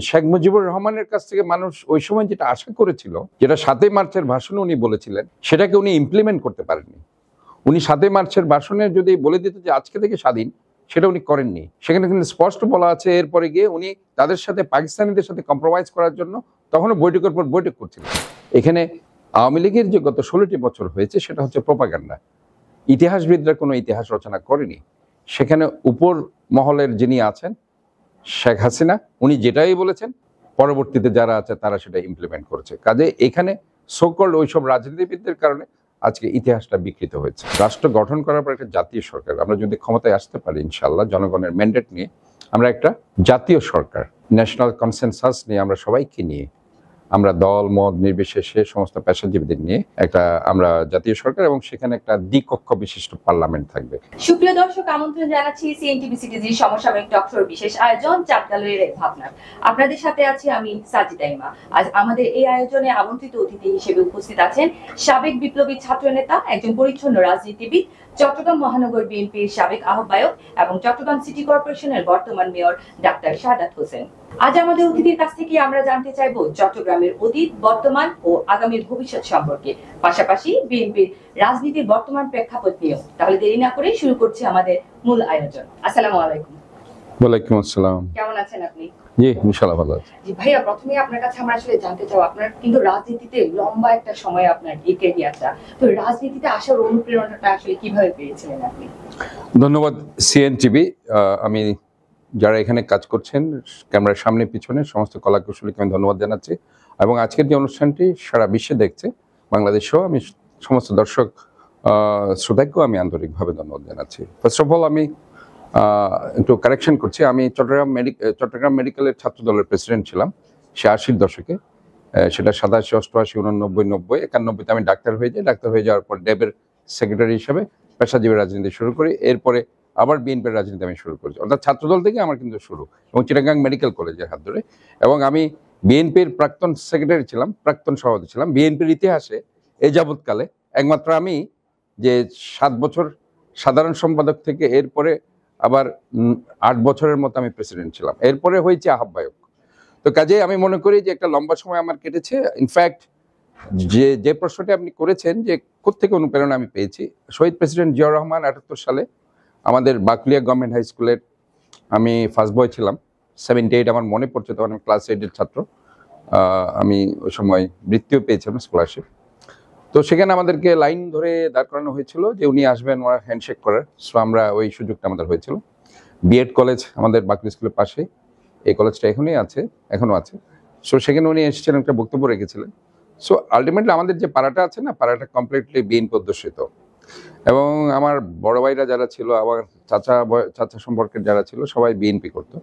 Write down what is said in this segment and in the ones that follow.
শেখ মুজিবুর রহমানের কাছ থেকে মানুষ ওই সময় যেটা আশা করেছিল, যেটা 7ই মার্চের ভাষণে উনি বলেছিলেন, সেটাকে উনি ইমপ্লিমেন্ট করতে পারেননি। উনি 7ই মার্চের ভাষণে যদি বলে দিত যে আজকে থেকে স্বাধীন, সেটা উনি করেননি। সেখানে কিন্তু স্পষ্ট বলা আছে এরপরে গিয়ে উনি তাদের সাথে, পাকিস্তানিদের সাথে কম্প্রোমাইজ করার জন্য তখনও বৈঠকের পর বৈঠক করছিলেন। এখানে আওয়ামী লীগের যে গত 16টি বছর হয়েছে সেটা হচ্ছে প্রোপাগান্ডা। ইতিহাসবিদরা কোনো ইতিহাস রচনা করেনি। সেখানে উপর মহলের যিনি আছেন শেখ হাসিনা, উনি যেটাই বলেছেন পরবর্তীতে যারা আছে তারা সেটা ইমপ্লিমেন্ট করেছে। কাজে এখানে সোকল্ড ওইসব রাজনীতিবিদদের কারণে আজকে ইতিহাসটা বিকৃত হয়েছে। রাষ্ট্র গঠন করার পর একটা জাতীয় সরকার, আমরা যদি ক্ষমতায় আসতে পারি ইনশাআল্লাহ জনগণের ম্যান্ডেট নিয়ে, আমরা একটা জাতীয় সরকার, ন্যাশনাল কনসেনসাস নিয়ে, আমরা সবাইকে নিয়ে, আমরা দল মত নির্বিশেষে সমস্ত পেশাজীবীদের নিয়ে একটা আমরা জাতীয় সরকার, এবং সেখানে একটা দ্বিকক্ষ বিশিষ্ট পার্লামেন্ট থাকবে। সুপ্রিয় দর্শক, আমন্ত্রণ জানাচ্ছি সিএনটিভি সিটিজির সমসাময়িক টক শোর বিশেষ আয়োজন চাপকালের ভাবনা। আপনাদের সাথে আছি আমি সাজিদা ইমা। আজ আমাদের এই আয়োজনে আমন্ত্রিত অতিথি হিসেবে উপস্থিত আছেন সাবেক বিপ্লবী ছাত্র নেতা, একজন পরিচ্ছন্ন রাজনীতিবিদ, চট্টগ্রাম মহানগর বিএনপির সাবেক আহ্বায়ক এবং চট্টগ্রাম সিটি কর্পোরেশনের বর্তমান মেয়র ডাক্তার শাহাদাত হোসেন। আজ আমাদের অতিথির কাছ থেকে আমরা জানতে চাইব চট্টগ্রামের অতীত, বর্তমান ও আগামীর ভবিষ্যৎ সম্পর্কে, পাশাপাশি বিএনপির রাজনীতির বর্তমান প্রেক্ষাপট নিয়েও। তাহলে দেরি না করে শুরু করছি আমাদের মূল আয়োজন। আসসালামু আলাইকুম। ওয়ালাইকুম আসসালাম। কেমন আছেন আপনি? জি ইনশাআল্লাহ ভালো আছি। জি ভাইয়া, প্রথমে আপনার কাছে আমরা আসলে জানতে চাই, আপনার কিন্তু রাজনীতিতে লম্বা একটা সময় আপনার এই ক্যারিয়ারটা, তো রাজনীতিতে আসার অনুপ্রেরণাটা আসলে কিভাবে পেয়েছিলেন আপনি? ধন্যবাদ সিএনটিভি। আমি যারা এখানে কাজ করছেন ক্যামেরার সামনে পিছনে সমস্ত কলাকুশলীকে আমি ধন্যবাদ জানাচ্ছি, এবং আজকের যে অনুষ্ঠানটি সারা বিশ্বে দেখছে, বাংলাদেশেও আমি সমস্ত দর্শক শ্রোতাকেও আমি আন্তরিকভাবে ধন্যবাদ জানাচ্ছি। ফার্স্ট অফ অল আমি একটু কারেকশন করছি, আমি চট্টগ্রাম মেডিকেলের ছাত্র দলের প্রেসিডেন্ট ছিলাম 80-র দশকে। সেটা 87, 88, 89, 90, 91-তে আমি ডাক্তার হয়ে যাই। ডাক্তার হয়ে যাওয়ার পর ড্যাবের সেক্রেটারি হিসেবে পেশাজীবী রাজনীতি শুরু করি। এরপরে আবার বিএনপির রাজনীতি আমি শুরু করেছি, অর্থাৎ ছাত্রদল থেকে আমার কিন্তু শুরু, এবং চিটাগাং মেডিকেল কলেজের হাত ধরে। এবং আমি বিএনপির প্রাক্তন সেক্রেটারি ছিলাম, প্রাক্তন সভাপতি ছিলাম। বিএনপির ইতিহাসে এ যাবৎকালে একমাত্র আমি যে 7 বছর সাধারণ সম্পাদক থেকে এরপরে আবার 8 বছরের মতো আমি প্রেসিডেন্ট ছিলাম, এরপরে হয়েছে আহ্বায়ক। তো কাজে আমি মনে করি যে একটা লম্বা সময় আমার কেটেছে। ইনফ্যাক্ট যে প্রশ্নটি আপনি করেছেন যে কোত্থেকে অনুপ্রেরণা আমি পেয়েছি, শহীদ প্রেসিডেন্ট জিয়াউর রহমান 78 সালে আমাদের বাকলিয়া গভর্নমেন্ট হাই স্কুলের আমি ফার্স্ট বয় ছিলাম, 78 আমার মনে পড়ছে, তখন আমি ক্লাস 8-এর ছাত্র। আমি ওই সময় বৃত্তিও পেয়েছিলাম, স্কলারশিপ। তো সেখানে আমাদেরকে লাইন ধরে দাঁড় করানো হয়েছিল যে উনি আসবেন ওনার হ্যান্ডশেক করার। সো আমরা ওই সুযোগটা আমাদের হয়েছিল। বিএড কলেজ আমাদের বাকলি স্কুলের পাশে, এই কলেজটা এখনও আছে। সো সেখানে উনি এসেছিলেন, একটা বক্তব্য রেখেছিলেন। সো আলটিমেটলি আমাদের যে পাড়াটা আছে না, পাড়াটা কমপ্লিটলি বিএনপি অধ্যুষিত, এবং আমার বড় ভাইরা যারা ছিল, আমার চাচা সম্পর্কের যারা ছিল, সবাই বিএনপি করতো।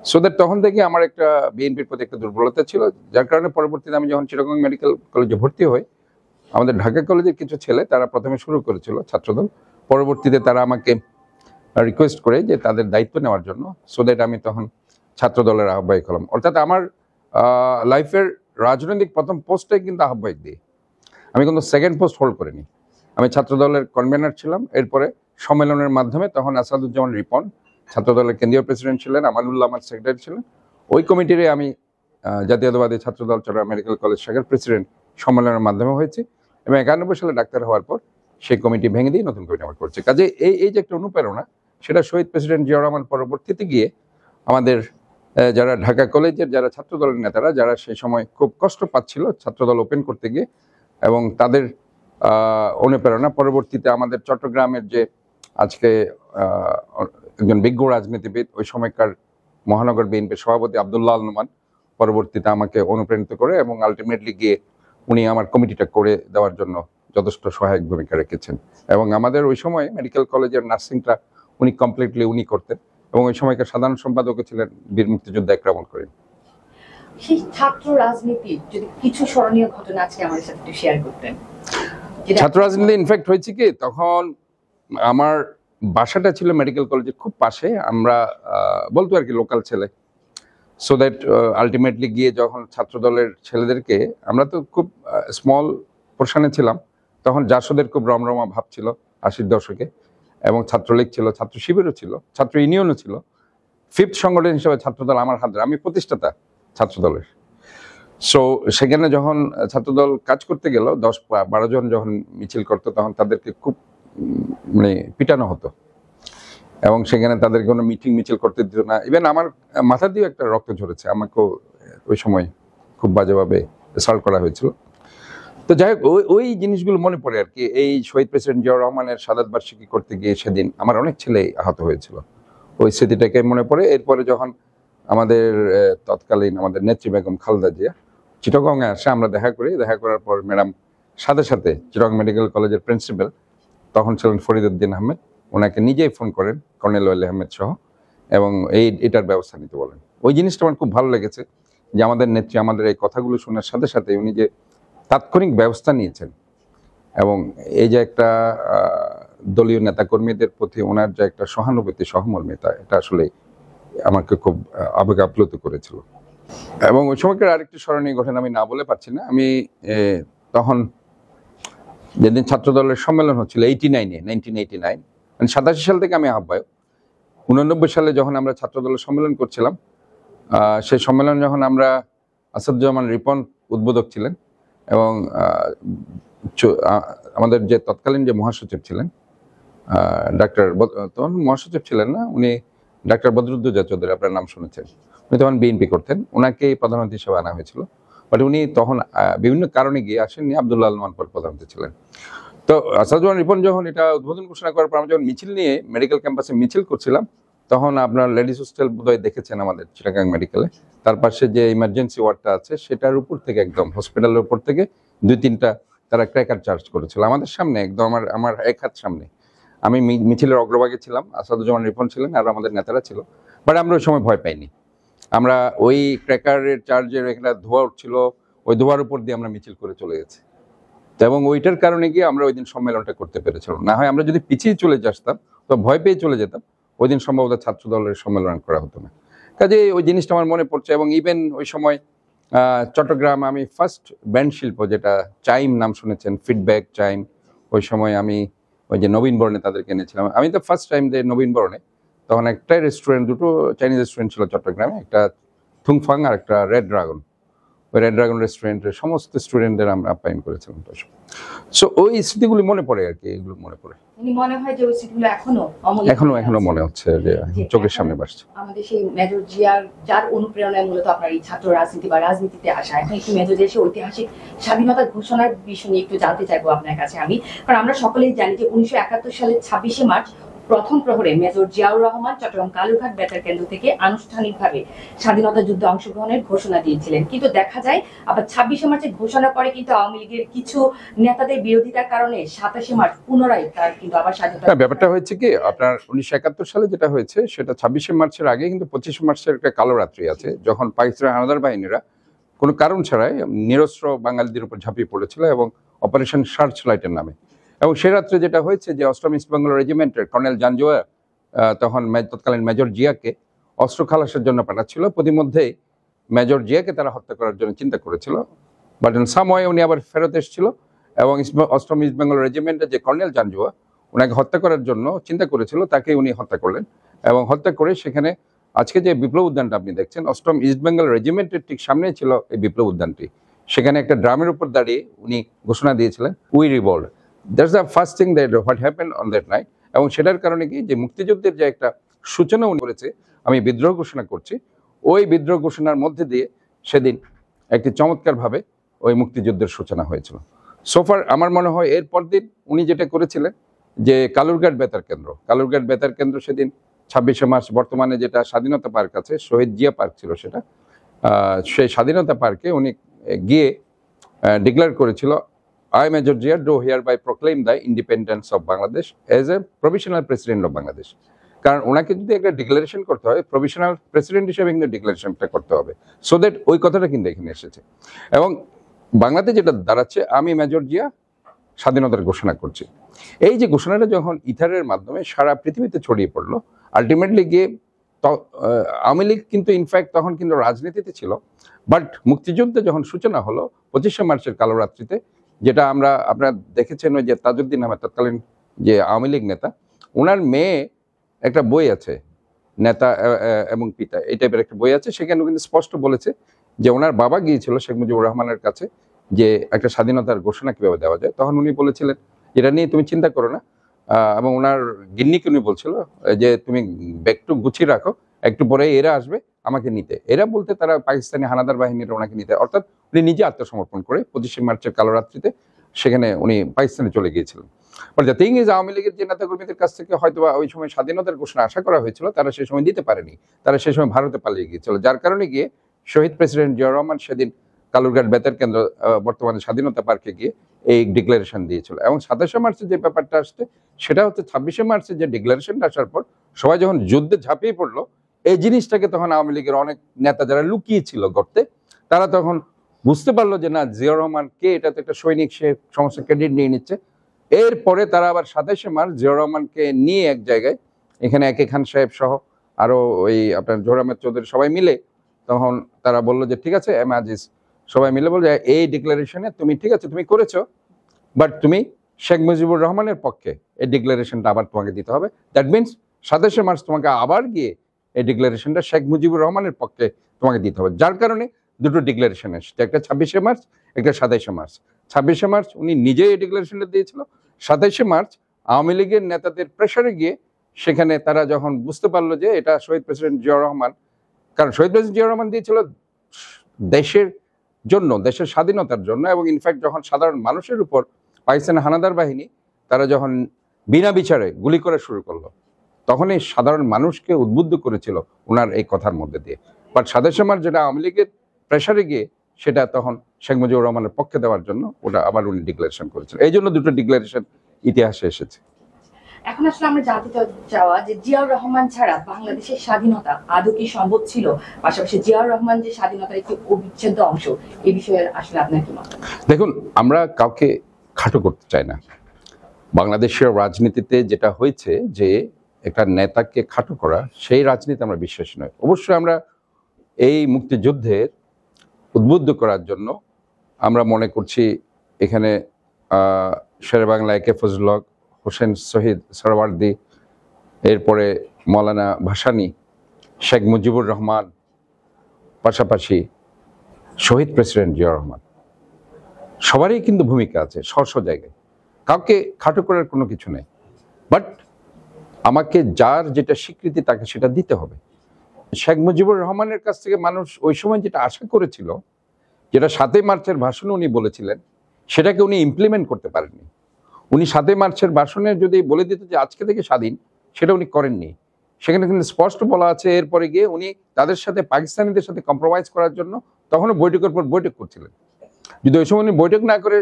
সো দ্যাট তখন থেকে আমার একটা বিএনপির প্রতি একটা দুর্বলতা ছিল, যার কারণে পরবর্তীতে আমি যখন চিটাগং মেডিকেল কলেজে ভর্তি হই, আমাদের ঢাকা কলেজের কিছু ছেলে তারা প্রথমে শুরু করেছিল ছাত্রদল, পরবর্তীতে তারা আমাকে রিকোয়েস্ট করে যে তাদের দায়িত্ব নেওয়ার জন্য। সো দ্যাট আমি তখন ছাত্রদলের আহ্বায়ক হলাম। অর্থাৎ আমার লাইফের রাজনৈতিক প্রথম পোস্টটাই কিন্তু আহ্বায়ক দিয়ে, আমি কিন্তু সেকেন্ড পোস্ট হোল্ড করিনি। আমি ছাত্রদলের কনভেনার ছিলাম, এরপরে সম্মেলনের মাধ্যমে তখন আসাদুজ্জামান রিপন ছাত্রদলের কেন্দ্রীয় প্রেসিডেন্ট ছিলেন, আমানুল্লাহ আমার সেক্রেটারি ছিলেন। ওই কমিটিরে আমি জাতীয়তাবাদী ছাত্রদল চট্টগ্রাম মেডিকেল কলেজ শাখার প্রেসিডেন্ট সম্মেলনের মাধ্যমে হয়েছে, এবং 91 সালে ডাক্তার হওয়ার পর সেই কমিটি ভেঙে দিয়ে নতুন কমিটি আমার করছে। কাজে এই যে একটা অনুপ্রেরণা, সেটা শহীদ প্রেসিডেন্ট জিয়াউর রহমান পরবর্তীতে গিয়ে আমাদের যারা ঢাকা কলেজের যারা ছাত্রদলের নেতারা, যারা সেই সময় খুব কষ্ট পাচ্ছিল ছাত্রদল ওপেন করতে গিয়ে, এবং তাদের অনুপ্রেরণা পরবর্তীতে আমাদের চট্টগ্রামের যে আজকে একজন বিজ্ঞ রাজনীতিবিদ, ওই সময়কার মহানগর বিএনপির সভাপতি আব্দুল্লাহ আল নোমান পরবর্তীতে আমাকে অনুপ্রাণিত করে, এবং আলটিমেটলি গিয়ে উনি আমার কমিটিটা করে দেওয়ার জন্য যথেষ্ট সহায়ক ভূমিকা রেখেছেন। এবং আমাদের ওই সময় মেডিকেল কলেজের নার্সিংটা উনি কমপ্লিটলি উনি করতেন, এবং ওই সময়কার সাধারণ সম্পাদকও ছিলেন বীর মুক্তিযোদ্ধা একরামুল করিম। সেই ছাত্র রাজনীতি যদি কিছু স্মরণীয় ঘটনা আজকে আমাদের সাথে একটু শেয়ার করতেন। ছাত্র রাজনীতি ইনফ্যাক্ট হয়েছে কি, তখন আমার বাসাটা ছিল মেডিকেল কলেজের খুব পাশে, আমরা বলতো আর কি লোকাল ছেলে। সো দ্যাট আলটিমেটলি গিয়ে যখন ছাত্রদলের ছেলেদেরকে, আমরা তো খুব স্মল পোর্শনে ছিলাম তখন, জাসদের খুব রমরমা ভাব ছিল 80-র দশকে, এবং ছাত্রলীগ ছিল, ছাত্র শিবিরও ছিল, ছাত্র ইউনিয়নও ছিল। 5th সংগঠন হিসেবে ছাত্রদল আমার হাত ধরে, আমি প্রতিষ্ঠাতা, ছাত্রদলের। সো সেখানে যখন ছাত্রদল কাজ করতে গেল 10-12 জন যখন মিছিল করতো তখন তাদেরকে খুব মানে পিটানো হতো এবং সেখানে তাদের কোনো মিছিল করতে দিত না। ইভেন আমার মাথা দিয়েও একটা রক্ত ঝরেছে, আমাকেও ওই সময় খুব বাজেভাবে অ্যাসল্ট করা হয়েছিল। তো যাই হোক ওই জিনিসগুলো মনে পড়ে আর কি। এই শহীদ প্রেসিডেন্ট জিয়াউর রহমানের শাহাদাত বার্ষিকী করতে গিয়ে সেদিন আমার অনেক ছেলে আহত হয়েছিল, ওই স্মৃতিটাকে মনে পড়ে। এরপরে যখন আমাদের তৎকালীন আমাদের নেত্রী বেগম খালেদা জিয়া চিটাগংয়ে আসে, আমরা দেখা করার পর ম্যাডাম সাথে সাথে চিটাগং মেডিকেল কলেজের প্রিন্সিপাল তখন ছিলেন ফরিদ উদ্দিন আহমেদ, ওনাকে নিজেই ফোন করেন কর্নেল ওয়ালি আহমেদ সহ, এবং এটার ব্যবস্থা নিতে বলেন। ওই জিনিসটা আমার খুব ভালো লেগেছে যে আমাদের নেত্রী আমাদের এই কথাগুলো শোনার সাথে সাথে উনি যে তাৎক্ষণিক ব্যবস্থা নিয়েছেন এবং এই যে একটা দলীয় নেতাকর্মীদের প্রতি ওনার যে একটা সহানুভূতি সহমর্মিতা, এটা আসলে আমাকে খুব আবেগ আপ্লুত করেছিল। এবং ওই সময়কার আরেকটি স্মরণীয় ঘটনা আমি না বলে পারছি না। আমি তখন যেদিন ছাত্রদলের সম্মেলন হচ্ছিল 1989, মানে 87 সাল থেকে আমি আহ্বায়ক। 89 সালে যখন আমরা ছাত্রদলের সম্মেলন করছিলাম, সেই সম্মেলন যখন আমরা আসাদুজ্জামান রিপন উদ্বোধক ছিলেন এবং আমাদের যে তৎকালীন যে মহাসচিব ছিলেন ডাক্তার, তখন মহাসচিব ছিলেন না উনি, ডাক্তার বদরুদ্দোজা চৌধুরী, আপনার নাম শুনেছেন, উনি তখন বিএনপি করতেন, ওনাকে প্রধানমন্ত্রী হিসেবে আনা হয়েছিল। বাট উনি তখন বিভিন্ন কারণে গিয়ে আসেননি, আব্দুল্লাহ আল মানপর প্রধানমন্ত্রী ছিলেন। তো আসাদুজ্জামান রিপন যখন এটা উদ্বোধন ঘোষণা করার পর আমরা যখন মিছিল নিয়ে মেডিকেল ক্যাম্পাসে মিছিল করছিলাম, তখন আপনার লেডিস হোস্টেল বোধহয় দেখেছেন আমাদের চিটাগাং মেডিকেলে, তার পাশে যে ইমার্জেন্সি ওয়ার্ডটা আছে সেটার উপর থেকে, একদম হসপিটালের উপর থেকে 2-3টা তারা ক্র্যাকার চার্জ করেছিল আমাদের সামনে, একদম আমার এক হাত সামনে। আমি মিছিলের অগ্রভাগে ছিলাম, আসাদুজ্জামান রিপন ছিলেন আর আমাদের নেতারা ছিল। বাট আমরা ওই সময় ভয় পাইনি। আমরা ওই ক্র্যাকারের চার্জের একটা ধোঁয়া উঠছিল, ওই ধোঁয়ার উপর দিয়ে আমরা মিছিল করে চলে গেছি। এবং ওইটার কারণে গিয়ে আমরা ওই দিন সম্মেলনটা করতে পেরেছিলাম। না হয় আমরা যদি পিছিয়ে চলে আসতাম তো ভয় পেয়ে চলে যেতাম, ওই দিন সম্ভবত ছাত্র দলের সম্মেলন করা হতো না। কাজে ওই জিনিসটা আমার মনে পড়ছে। এবং ইভেন ওই সময় চট্টগ্রাম আমি ফার্স্ট ব্যান্ড শিল্প, যেটা চাইম নাম শুনেছেন, ফিডব্যাক চাইম, ওই সময় আমি ওই যে নবীন বরণে তাদেরকে এনেছিলাম। আমি তো ফার্স্ট টাইম যে নবীন বরণে, তখন একটাই রেস্টুরেন্ট, দুটো চাইনিজ রেস্টুরেন্ট ছিল চট্টগ্রামে, একটা থুংফাং আর একটা রেড ড্রাগন। ওই রেড ড্রাগন রেস্টুরেন্টের সমস্ত স্টুডেন্টদের আমরা আপ্যায়ন করেছিলাম। সো ওই স্মৃতিগুলি মনে পড়ে আর কি, এগুলো মনে পড়ে। মনে হয় যে ওই স্মৃতিগুলো এখনো মনে হচ্ছে যে চোখের সামনে ভাসছে। আমাদের সেই মেজর জিয়ার, যার অনুপ্রেরণায় মূলত আপনার এই ছাত্র রাজনীতি বা রাজনীতিতে আসা, এখন একটু মেজর জিয়ার সেই ঐতিহাসিক স্বাধীনতা ঘোষণার বিষয় নিয়ে একটু জানতে চাইবো আপনার কাছে আমি। কারণ আমরা সকলেই জানি যে 1971 সালের 26শে মার্চ প্রথম প্রহরে মেজর জিয়াউর রহমান চট্টগ্রাম কালুরঘাট বেতার কেন্দ্র থেকে আনুষ্ঠানিকভাবে স্বাধীনতা যুদ্ধে অংশগ্রহণের ঘোষণা দিয়েছিলেন। কিন্তু দেখা যায় আবার 26শে মার্চের ঘোষণা পরে কিন্তু আওয়ামী লীগের কিছু নেতাদের বিরোধিতার কারণে 27শে মার্চ পুনরায় তার কিন্তু আবার স্বাধীনতা। ব্যাপারটা হয়েছে কি, আপনার 1971 সালে যেটা হয়েছে সেটা 26শে মার্চের আগে কিন্তু 25শে মার্চের একটা কালো রাত্রি আছে, যখন পাকিস্তানের হানাদার বাহিনীরা কোনো কারণ ছাড়াই নিরস্ত্র বাঙালিদের উপর ঝাঁপিয়ে পড়েছিল এবং অপারেশন সার্চ লাইটের নামে। এবং সে রাত্রে যেটা হয়েছে যে 8ম ইস্ট বেঙ্গল রেজিমেন্টের কর্নেল জাঞ্জোয়া তখন তৎকালীন মেজর জিয়াকে অস্ত্র খালাসের জন্য পাঠাচ্ছিল। প্রতিমধ্যেই মেজর জিয়াকে তারা হত্যা করার জন্য চিন্তা করেছিল, বাট ইন সাম ওয়ে উনি আবার ফেরত এসেছিল এবং 8ম ইস্ট বেঙ্গল রেজিমেন্টের যে কর্নেল জাঞ্জোয়া ওনাকে হত্যা করার জন্য চিন্তা করেছিল, তাকে উনি হত্যা করলেন। এবং হত্যা করে সেখানে আজকে যে বিপ্লব উদ্যানটা আপনি দেখছেন, 8ম ইস্ট বেঙ্গল রেজিমেন্টের ঠিক সামনেই ছিল এই বিপ্লব উদ্যানটি। সেখানে একটা ড্রামের উপর দাঁড়িয়ে উনি ঘোষণা দিয়েছিলেন, we revolt. That's the first thing that what happened on that night. এবং সেটার কারণে কি যে মুক্তিযুদ্ধের যে একটা সূচনা উনি করেছে, আমি বিদ্রোহ ঘোষণা করছি, ওই বিদ্রোহ ঘোষণার মধ্যে দিয়ে সেদিন একটি চমৎকারভাবে ওই মুক্তিযুদ্ধের সূচনা হয়েছিল। সোফার আমার মনে হয় এরপর দিন উনি যেটা করেছিলেন যে কালুরঘাট বেতার কেন্দ্র সেদিন 26শে মার্চ বর্তমানে যেটা স্বাধীনতা পার্ক আছে, শহীদ জিয়া পার্ক ছিল সেটা, সেই স্বাধীনতা পার্কে উনি গিয়ে ডিক্লেয়ার করেছিল, I, Major Jia, do hereby proclaim the independence of Bangladesh as a provisional president of Bangladesh. কারণ ওনাকে যদি একটা ডিক্লারেশন করতে হয়, প্রভিশনাল প্রেসিডেন্ট হিসেবে কিন্তু ডিক্লারেশনটা করতে হবে, সো দ্যাট ওই কথাটা কিন্তু এখানে এসেছে। এবং বাংলাতে যেটা দাঁড়াচ্ছে, আমি মেজর জিয়া স্বাধীনতার ঘোষণা করছি। এই যে ঘোষণাটা যখন ইথারের মাধ্যমে সারা পৃথিবীতে ছড়িয়ে পড়লো, আলটিমেটলি গিয়ে আওয়ামী লীগ কিন্তু ইনফ্যাক্ট তখন কিন্তু রাজনীতিতে ছিল, বাট মুক্তিযুদ্ধে যখন সূচনা হলো 25শে মার্চের কালো রাত্রিতে, যেটা আপনারা দেখেছেন ওই যে তাজউদ্দিন আহমেদ তৎকালীন যে আওয়ামী লীগ নেতা, ওনার মেয়ে একটা বই আছে, নেতা এবং পিতা, এই টাইপের একটা বই আছে, সেখানে কিন্তু স্পষ্ট বলেছে যে ওনার বাবা গিয়েছিল শেখ মুজিবুর রহমানের কাছে যে একটা স্বাধীনতার ঘোষণা কিভাবে দেওয়া যায়, তখন উনি বলেছিলেন এটা নিয়ে তুমি চিন্তা করো না। এবং ওনার গিন্নিকে উনি বলছিল যে তুমি ব্যাগটু গুছিয়ে রাখো, একটু পরে এরা আসবে আমাকে নিতে। এরা বলতে তারা পাকিস্তানি হানাদার বাহিনীর ওনাকে নিতে, অর্থাৎ উনি নিজে আত্মসমর্পণ করে 25শে মার্চের কালো রাত্রিতে সেখানে উনি পাকিস্তানে চলে গিয়েছিলেন। But the thing is, Awami লীগের যে নেতাকর্মীদের কাছ থেকে হয়তো ওই সময় স্বাধীনতার ঘোষণা আশা করা হয়েছিল, তারা সেই সময় দিতে পারেনি। তারা সেই সময় ভারতে পালিয়ে গিয়েছিল, যার কারণে গিয়ে শহীদ প্রেসিডেন্ট জিয়াউর রহমান সেদিন কালুরঘাট বেতার কেন্দ্র, বর্তমানে স্বাধীনতা পার্কে গিয়ে এই ডিক্লারেশন দিয়েছিল। এবং 27শে মার্চে যে ব্যাপারটা আসছে সেটা হচ্ছে 26শে মার্চে যে ডিক্লারেশনটা আসার পর সবাই যখন যুদ্ধে ঝাঁপিয়ে পড়লো, এই জিনিসটাকে তখন আওয়ামী লীগের অনেক নেতা যারা লুকিয়ে ছিল গর্তে, তারা তখন বুঝতে পারলো যে না, জিয়াউর রহমান কে, এটা তো একটা সৈনিক, সে সমস্ত ক্রেডিট নিয়ে নিচ্ছে। এরপরে তারা আবার 27শে মার্চ জিয়াউর রহমানকে নিয়ে এক জায়গায়, এখানে একে খান সাহেব সহ আরো ওই আপনার জোহর আহমেদ চৌধুরী সবাই মিলে তখন তারা বললো যে ঠিক আছে, এম আজিজ সবাই মিলে বললো যে এই ডিক্লারেশনে তুমি ঠিক আছে তুমি করেছো, বাট তুমি শেখ মুজিবুর রহমানের পক্ষে এই ডিক্লারেশনটা আবার তোমাকে দিতে হবে। দ্যাট মিনস 27শে মার্চ তোমাকে আবার গিয়ে এই ডিক্লারেশনটা শেখ মুজিবুর রহমানের পক্ষে তোমাকে দিতে হবে। যার কারণে দুটো ডিক্লারেশন এসছে, একটা 26শে মার্চ, একটা 27শে মার্চ। 26শে মার্চ উনি নিজেই এই ডিক্লারেশনটা দিয়েছিল। 27শে মার্চ আওয়ামী লীগের নেতাদের প্রেশারে গিয়ে সেখানে তারা যখন বুঝতে পারলো যে এটা শহীদ প্রেসিডেন্ট জিয়াউর রহমান, কারণ শহীদ প্রেসিডেন্ট জিয়াউর রহমান দিয়েছিল দেশের জন্য, দেশের স্বাধীনতার জন্য। এবং ইনফ্যাক্ট যখন সাধারণ মানুষের উপর পাকিস্তানের হানাদার বাহিনী তারা যখন বিনা বিচারে গুলি করা শুরু করলো, তখন এই সাধারণ মানুষকে উদ্বুদ্ধ করেছিল ওনার এই কথার মধ্যে দিয়ে। বাট 27শে মার্চ যেটা আওয়ামী লীগের প্রেশারে গিয়ে সেটা তখন শেখ মুজিবুর রহমানের পক্ষে দেওয়ার জন্য ওটা আবার উনি ডিক্লারেশন করেছিল। এই জন্য দুটো ডিক্লারেশন ইতিহাসে এসেছে। এখন আসলে আমরা জানতে চাওয়া যে জিয়াউর রহমান ছাড়া বাংলাদেশের স্বাধীনতা আদৌ কি সম্ভব ছিল, পাশাপাশি জিয়াউর রহমান যে স্বাধীনতার একটি অবিচ্ছেদ্য অংশ, এই বিষয়ে আসলে আপনার কি মত? দেখুন, আমরা কাউকে খাটো করতে চাই না। বাংলাদেশের রাজনীতিতে যেটা হয়েছে যে একটা নেতাকে খাটো করা, সেই রাজনীতি আমরা বিশ্বাসী নয়। অবশ্যই আমরা এই মুক্তিযুদ্ধের উদ্বুদ্ধ করার জন্য আমরা মনে করছি এখানে শেরে বাংলা একে ফজলুল হক, হোসেন শহীদ সোহরাওয়ার্দী, এরপরে মৌলানা ভাসানী, শেখ মুজিবুর রহমান, পাশাপাশি শহীদ প্রেসিডেন্ট জিয়াউর রহমান, সবারই কিন্তু ভূমিকা আছে স্ব জায়গায়। কাউকে খাটো করার কোনো কিছু নেই। বাট আমাকে যার যেটা স্বীকৃতি তাকে সেটা দিতে হবে। শেখ মুজিবুর রহমানের কাছ থেকে মানুষ ওই সময় যেটা আশা করেছিল, যেটা 7ই মার্চের ভাষণে উনি বলেছিলেন, সেটাকে উনি ইমপ্লিমেন্ট করতে পারেননি। উনি 7ই মার্চের ভাষণে যদি বলে দিত যে আজকে থেকে স্বাধীন, সেটা উনি করেননি। সেখানে কিন্তু স্পষ্ট বলা আছে, এরপরে গিয়ে উনি তাদের সাথে, পাকিস্তানিদের সাথে কম্প্রোমাইজ করার জন্য তখনও বৈঠকের পর বৈঠক করছিলেন। যদি ওই সময় উনি বৈঠক না করে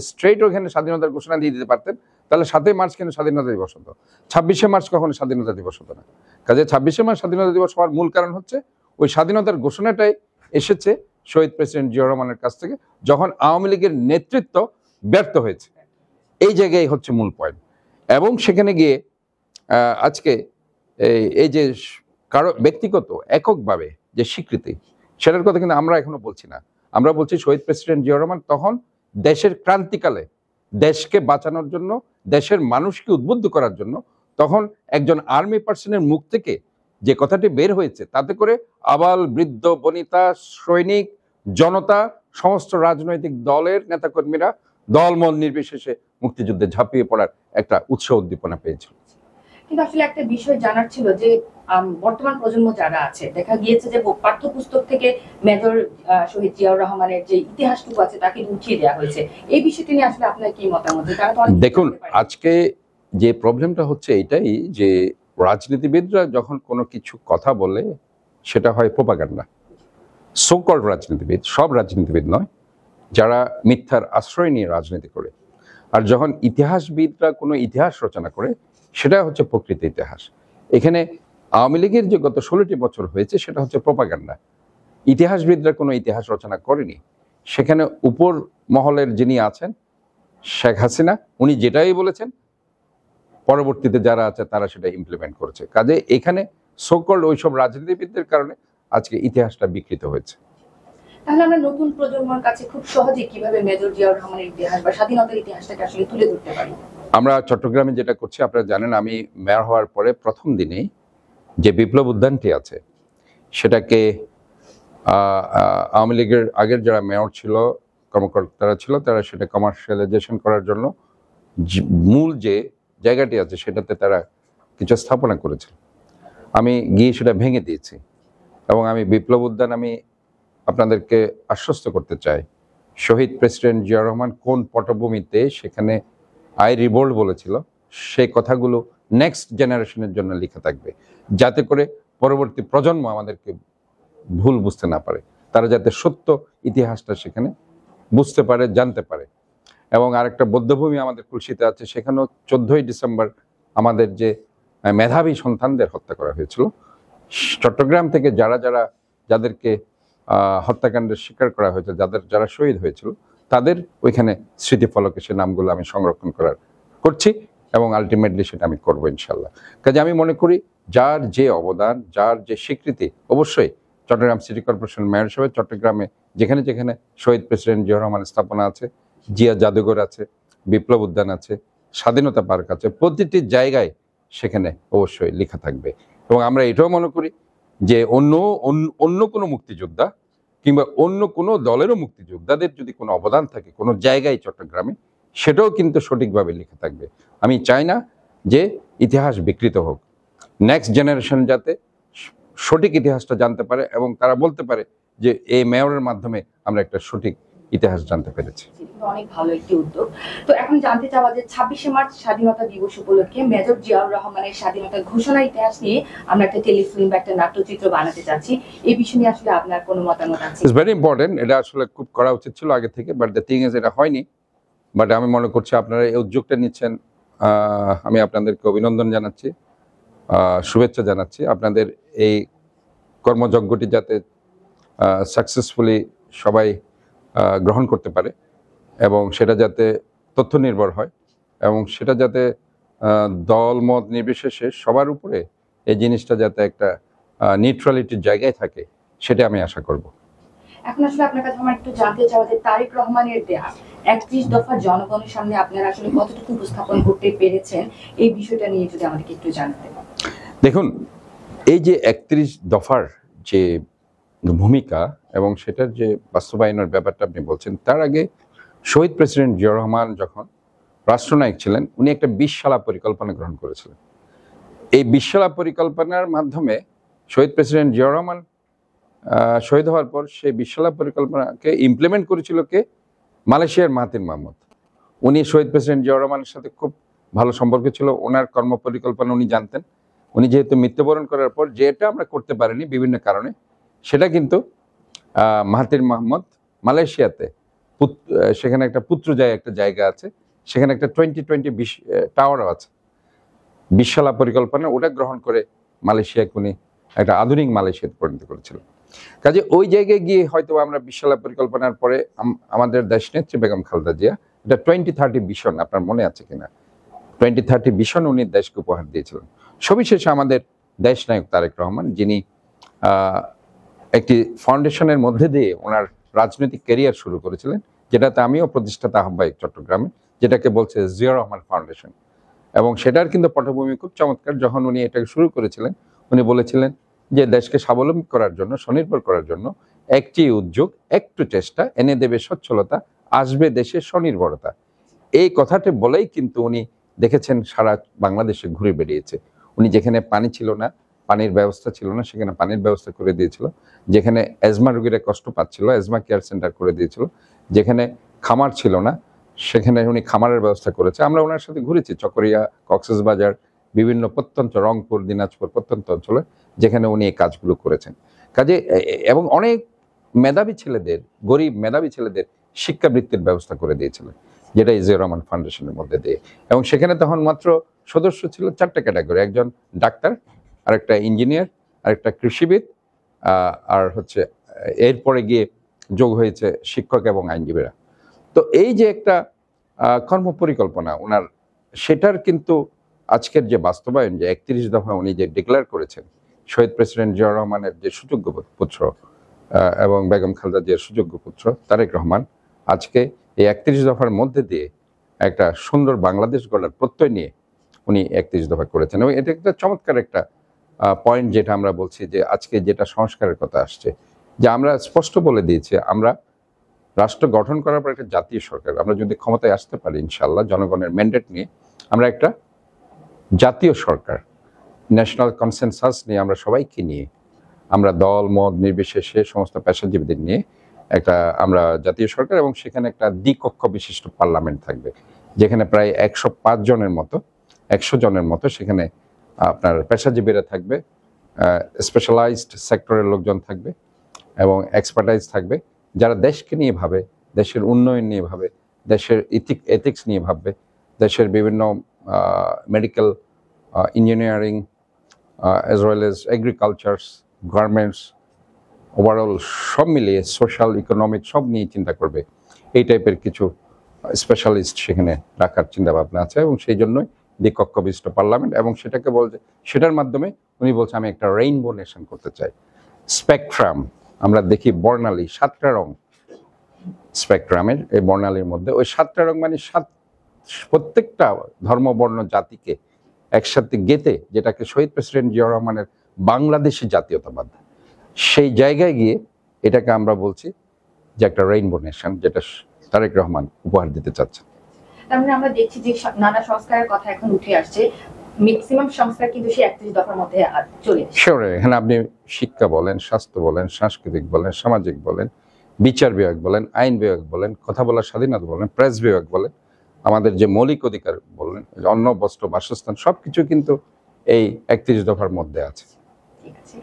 স্ট্রেইট ওখানে স্বাধীনতার ঘোষণা দিয়ে দিতে পারতেন, তাহলে 7ই মার্চ কেন স্বাধীনতা দিবস হতো? 26শে মার্চ কখনো স্বাধীনতা দিবস হতো না। কাজে 26শে মার্চ স্বাধীনতা দিবস হওয়ার মূল কারণ হচ্ছে ওই স্বাধীনতার ঘোষণাটাই এসেছে শহীদ প্রেসিডেন্ট জিয়াউর রহমানের কাছ থেকে, যখন আওয়ামী লীগের নেতৃত্ব ব্যর্থ হয়েছে। এই জায়গায় হচ্ছে মূল পয়েন্ট। এবং সেখানে গিয়ে আজকে এই যে কারো ব্যক্তিগত এককভাবে যে স্বীকৃতি, সেটার কথা কিন্তু আমরা এখনো বলছি না। আমরা বলছি শহীদ প্রেসিডেন্ট জিয়াউর রহমান তখন দেশের ক্রান্তিকালে দেশকে বাঁচানোর জন্য, দেশের মানুষকে উদ্বুদ্ধ করার জন্য, তখন একজন আর্মি পার্সনের মুখ থেকে যে কথাটি বের হয়েছে, তাতে করে আবাল বৃদ্ধ বনিতা, সৈনিক, জনতা, সমস্ত রাজনৈতিক দলের নেতাকর্মীরা দলমত নির্বিশেষে মুক্তিযুদ্ধে ঝাঁপিয়ে পড়ার একটা উৎসাহ উদ্দীপনা পেয়েছিল। কিন্তু আসলে একটা বিষয় জানার ছিল যে বর্তমান প্রজন্ম যারা আছে, দেখা গিয়েছে যে পাঠ্যপুস্তক থেকে মেজর শহীদ জিয়াউর রহমানের যে ইতিহাসটুকু আছে তাকে উঠিয়ে দেওয়া হয়েছে। এই বিষয়টি নিয়ে আসলে আপনার কি মতামত? দেখুন, আজকে যে প্রবলেমটা হচ্ছে এটাই যে রাজনীতিবিদরা যখন কোনো কিছু কথা বলে সেটা হয় প্রোপাগান্ডা। সো কল্ড রাজনীতিবিদ, সব রাজনীতিবিদ নয়, যারা মিথ্যার আশ্রয় নিয়ে রাজনীতি করে। আর যখন ইতিহাসবিদরা কোনো ইতিহাস রচনা করে, সেটা হচ্ছে প্রকৃত ইতিহাস। এখানে আওয়ামী লীগের যে গত 16টি বছর হয়েছে সেটা হচ্ছে প্রোপাগান্ডা। ইতিহাসবিদরা কোনো ইতিহাস রচনা করেনি। সেখানে উপর মহলের যিনি আছেন শেখ হাসিনা, উনি যেটাই বলেছেন, পরবর্তীতে যারা আছে তারা সেটা ইমপ্লিমেন্ট করেছে। কাজে এখানে সোকল্ড ওইসব রাজনীতিবিদদের কারণে আজকে ইতিহাসটা বিকৃত হয়েছে। তাহলে আমরা নতুন প্রজন্মের কাছে খুব সহজে কিভাবে মেজর জিয়াউর রহমানের ইতিহাস বা স্বাধীনতার ইতিহাসটাকে আসলে তুলে ধরতে পারি? আমরা চট্টগ্রামে যেটা করছি, আপনারা জানেন, আমি মেয়র হওয়ার পরে প্রথম দিনেই যে বিপ্লব উদ্যানটি আছে সেটাকে আওয়ামী লীগের আগের যারা মেয়র ছিল, কর্মকর্তারা ছিল, তারা সেটা কমার্শিয়ালাইজেশন করার জন্য মূল যে জায়গাটি আছে সেটাতে তারা কিছু স্থাপনা করেছিল। আমি গিয়ে সেটা ভেঙে দিয়েছি এবং আমি বিপ্লব উদ্যান আমি আপনাদেরকে আশ্বস্ত করতে চাই, শহীদ প্রেসিডেন্ট জিয়াউর রহমান কোন পটভূমিতে সেখানে আই রিভোল্ট বলেছিল সেই কথাগুলো নেক্সট জেনারেশনের জন্য লেখা থাকবে, যাতে করে পরবর্তী প্রজন্ম আমাদেরকে ভুল বুঝতে না পারে, তারা যাতে সত্য ইতিহাসটা সেখানে বুঝতে পারে, জানতে পারে। এবং আরেকটা বৌদ্ধভূমি আমাদের কুলসিতে আছে, সেখানেও 14ই ডিসেম্বর আমাদের যে মেধাবী সন্তানদের হত্যা করা হয়েছিল, চট্টগ্রাম থেকে যাদেরকে হত্যাকাণ্ডের শিকার করা হয়েছে, যারা শহীদ হয়েছিল, তাদের ওইখানে স্মৃতিফলকে সে নামগুলো আমি সংরক্ষণ করছি এবং আলটিমেটলি সেটা আমি করবো ইনশাল্লাহ। কাজে আমি মনে করি যার যে অবদান, যার যে স্বীকৃতি, অবশ্যই চট্টগ্রাম সিটি কর্পোরেশন মেয়র হিসেবে চট্টগ্রামে যেখানে যেখানে শহীদ প্রেসিডেন্ট জিয়াউর রহমানের স্থাপনা আছে, জিয়া জাদুঘর আছে, বিপ্লব উদ্যান আছে, স্বাধীনতা পার্ক আছে, প্রতিটি জায়গায় সেখানে অবশ্যই লেখা থাকবে। এবং আমরা এটাও মনে করি যে অন্য কোনো মুক্তিযোদ্ধা কিংবা অন্য কোনো দলেরও মুক্তিযোদ্ধাদের যদি কোনো অবদান থাকে কোনো জায়গায় চট্টগ্রামে, সেটাও কিন্তু সঠিকভাবে লেখা থাকবে। আমি চাই না যে ইতিহাস বিকৃত হোক, নেক্সট জেনারেশন যাতে সঠিক ইতিহাসটা জানতে পারে এবং তারা বলতে পারে যে এই মেয়রের মাধ্যমে আমরা একটা সঠিক ইতিহাস জানতে পেরেছি। অনেক ভালো একটি উদ্যোগ। তো এখন জানতে চাওয়া যে 26শে মার্চ স্বাধীনতা দিবস উপলক্ষে মেজর জিয়াউর রহমানের স্বাধীনতা ঘোষণা ইতিহাস নিয়ে আমরা একটা টেলিফিল্ম বা একটা নাট্যচিত্র বানাতে চাচ্ছি, এই বিষয়ে নিয়ে আসলে আপনার কোনো মতামত আছে? ইটস ভেরি ইম্পর্টেন্ট, এটা আসলে খুব করা উচিত ছিল আগে থেকে, বাট দ্য থিং ইজ এটা হয়নি। বাট আমি মনে করছি আপনারা এই উদ্যোগটা নিচ্ছেন, আমি আপনাদেরকে অভিনন্দন জানাচ্ছি, শুভেচ্ছা জানাচ্ছি। আপনাদের এই কর্মযজ্ঞটি যাতে সাকসেসফুলি সবাই গ্রহণ করতে পারে এবং সেটা যাতে তথ্য নির্ভর হয় এবং সেটা যাতে দল মত নির্বিশেষে সবার উপরে এই জিনিসটা যাতে একটা নিউট্রালিটির জায়গায় থাকে, সেটা আমি আশা করব। এখন আসলে আপনার কাছে আমার একটু জানতে চাওয়া যে তারেক রহমানের দেয়া 31 দফা জনগণের সামনে আপনারা আসলে কতটুকু উপস্থাপন করতে পেরেছেন, এই বিষয়টা নিয়ে যদি আমাদেরকে একটু জানাতেন। দেখুন, এই যে 31 দফার যে ভূমিকা এবং সেটার যে বাস্তবায়নের ব্যাপারটা আপনি বলছেন, তার আগে শহীদ প্রেসিডেন্ট জিয়াউর রহমান যখন রাষ্ট্রনায়ক ছিলেন, উনি একটা 20 শালা পরিকল্পনা গ্রহণ করেছিলেন। এই 20 শালা পরিকল্পনার মাধ্যমে শহীদ প্রেসিডেন্ট জিয়াউর রহমান শহীদ হওয়ার পর সেই 20 শালা পরিকল্পনাকে ইমপ্লিমেন্ট করেছিল কে? মালয়েশিয়ার মাহাতির মোহাম্মদ। উনি শহীদ প্রেসিডেন্ট জিয়াউর রহমানের সাথে খুব ভালো সম্পর্ক ছিল, ওনার কর্ম পরিকল্পনা উনি জানতেন। উনি যেহেতু মৃত্যুবরণ করার পর যেটা আমরা করতে পারিনি বিভিন্ন কারণে, সেটা কিন্তু মাহাতির মোহাম্মদ মালয়েশিয়াতে সেখানে একটা একটা জায়গা আছে, সেখানে একটা 2020 টাওয়ারও আছে। 20 শালা পরিকল্পনা ওটা গ্রহণ করে মালয়েশিয়াকে উনি একটা আধুনিক মালয়েশিয়াতে পরিণত করেছিলেন। কাজে ওই জায়গায় গিয়ে হয়তো আমরা 20 শালা পরিকল্পনার পরে আমাদের দেশ নেত্রী বেগম খালেদা জিয়া এটা 2030 ভিশন, আপনার মনে আছে কিনা, 2030 ভিশন উনি দেশকে উপহার দিয়েছিলেন। সবিশেষে আমাদের দেশ নায়ক তারেক রহমান, যিনি একটি ফাউন্ডেশনের মধ্যে দিয়ে ওনার রাজনৈতিক ক্যারিয়ার শুরু করেছিলেন, যেটাতে আমিও প্রতিষ্ঠাতা আহ্বায়ক চট্টগ্রামে, যেটাকে বলছে জিয়া রহমান ফাউন্ডেশন। এবং সেটার কিন্তু পটভূমি খুব চমৎকার। যখন উনি এটাকে শুরু করেছিলেন, উনি বলেছিলেন যে দেশকে স্বাবলম্বী করার জন্য, স্বনির্ভর করার জন্য একটি উদ্যোগ, একটু চেষ্টা এনে দেবে সচ্ছলতা, আসবে দেশে স্বনির্ভরতা। এই কথাটি বলেই কিন্তু উনি দেখেছেন সারা বাংলাদেশে ঘুরে বেরিয়েছে। উনি যেখানে পানি ছিল না, পানির ব্যবস্থা ছিল না, সেখানে পানির ব্যবস্থা করে দিয়েছিল। যেখানে অ্যাজমা রোগীরা কষ্ট পাচ্ছিল, অ্যাজমা কেয়ার সেন্টার করে দিয়েছিল। যেখানে খামার ছিল না, সেখানে উনি খামারের ব্যবস্থা করেছে। আমরা ওনার সাথে ঘুরেছি চকরিয়া, কক্সবাজার, বিভিন্ন প্রত্যন্ত, রংপুর, দিনাজপুর প্রত্যন্ত অঞ্চলে, যেখানে উনি এই কাজগুলো করেছেন। কাজে এবং অনেক মেধাবী ছেলেদের, গরিব মেধাবী ছেলেদের শিক্ষাবৃত্তির ব্যবস্থা করে দিয়েছিলেন, যেটা জিয়া রহমান ফাউন্ডেশনের মধ্যে দিয়ে। এবং সেখানে তখন মাত্র সদস্য ছিল 4টা ক্যাটাগরি, একজন ডাক্তার, আরেকটা ইঞ্জিনিয়ার, আরেকটা কৃষিবিদ, আর হচ্ছে এরপরে গিয়ে যোগ হয়েছে শিক্ষক এবং আইনজীবীরা। তো এই যে একটা কর্ম পরিকল্পনা ওনার, সেটার কিন্তু আজকের যে বাস্তবায়ন, যে 31 দফা উনি যে ডিক্লেয়ার করেছেন, শহীদ প্রেসিডেন্ট জিয়াউর রহমানের যে সুযোগ্য পুত্র এবং বেগম খালেদা জিয়ার সুযোগ্য পুত্র তারেক রহমান, আজকে এই 31 দফার মধ্যে দিয়ে একটা সুন্দর বাংলাদেশ গড়ার প্রত্যয় নিয়ে উনি 31 দফা করেছেন। এবং এটা একটা চমৎকার একটা পয়েন্ট, যেটা আমরা বলছি যে আজকে যেটা সংস্কারের কথা আসছে, যে আমরা স্পষ্ট বলে দিয়েছি আমরা রাষ্ট্র গঠন করার পর একটা জাতীয় সরকার, আমরা যদি ক্ষমতায় আসতে পারি ইনশাআল্লাহ জনগণের ম্যান্ডেট নিয়ে, আমরা একটা জাতীয় সরকার ন্যাশনাল কনসেনসাস নিয়ে, আমরা সবাইকে নিয়ে, আমরা দল মত নির্বিশেষে সমস্ত পেশাজীবীদের নিয়ে একটা আমরা জাতীয় সরকার, এবং সেখানে একটা দ্বিকক্ষ বিশিষ্ট পার্লামেন্ট থাকবে, যেখানে প্রায় 105 জনের মতো 100 জনের মতো সেখানে আপনার পেশাজীবীরা থাকবে, স্পেশালাইজড সেক্টরের লোকজন থাকবে এবং এক্সপার্টাইজ থাকবে, যারা দেশকে নিয়ে ভাবে, দেশের উন্নয়ন নিয়ে ভাবে, দেশের এথিক্স নিয়ে ভাববে, দেশের বিভিন্ন medical, engineering, as well as agricultures, garments, overall সব মিলিয়ে সোশ্যাল ইকোনমিক সব নিয়ে চিন্তা করবে। এই টাইপের কিছু স্পেশালিস্ট সেখানে রাখার চিন্তা ভাবনা আছে, এবং সেই জন্যই দ্বিকক্ষ বিশিষ্ট পার্লামেন্ট, এবং সেটাকে বলছে, সেটার মাধ্যমে উনি বলছে আমি একটা রেইনবো নেশন করতে চাই। স্পেকট্রাম আমরা দেখি, বর্ণালী 7টা রং স্পেকট্রামের, এই বর্ণালীর মধ্যে ওই 7টা রং মানে প্রত্যেকটা ধর্ম বর্ণ জাতিকে একসাথে গেতে, যেটাকে শহীদ প্রেসিডেন্ট জিয়াউর রহমানের বাংলাদেশি জাতীয়তাবাদ, সেই জায়গায় গিয়ে এটাকে আমরা বলছি যে একটা রেইনবো নেশন, যেটা তারেক রহমান উপহার দিতে চাচ্ছেন। তার মানে আমরা দেখছি যে নানা সংস্কারের কথা এখন উঠে আসছে, ম্যাক্সিমাম সংস্কার কিন্তু সেই 31 দফার মধ্যে চলে আসছে। শিওর, এখানে আপনি শিক্ষা বলেন, স্বাস্থ্য বলেন, সাংস্কৃতিক বলেন, সামাজিক বলেন, বিচার বিভাগ বলেন, আইন বিভাগ বলেন, কথা বলার স্বাধীনতা বলেন, প্রেস বিভাগ বলেন, আমাদের যে মৌলিক অধিকার বলেন, অন্ন বস্ত্র বাসস্থান, সবকিছু কিন্তু এই 31 দফার মধ্যে আছে। ঠিক আছে,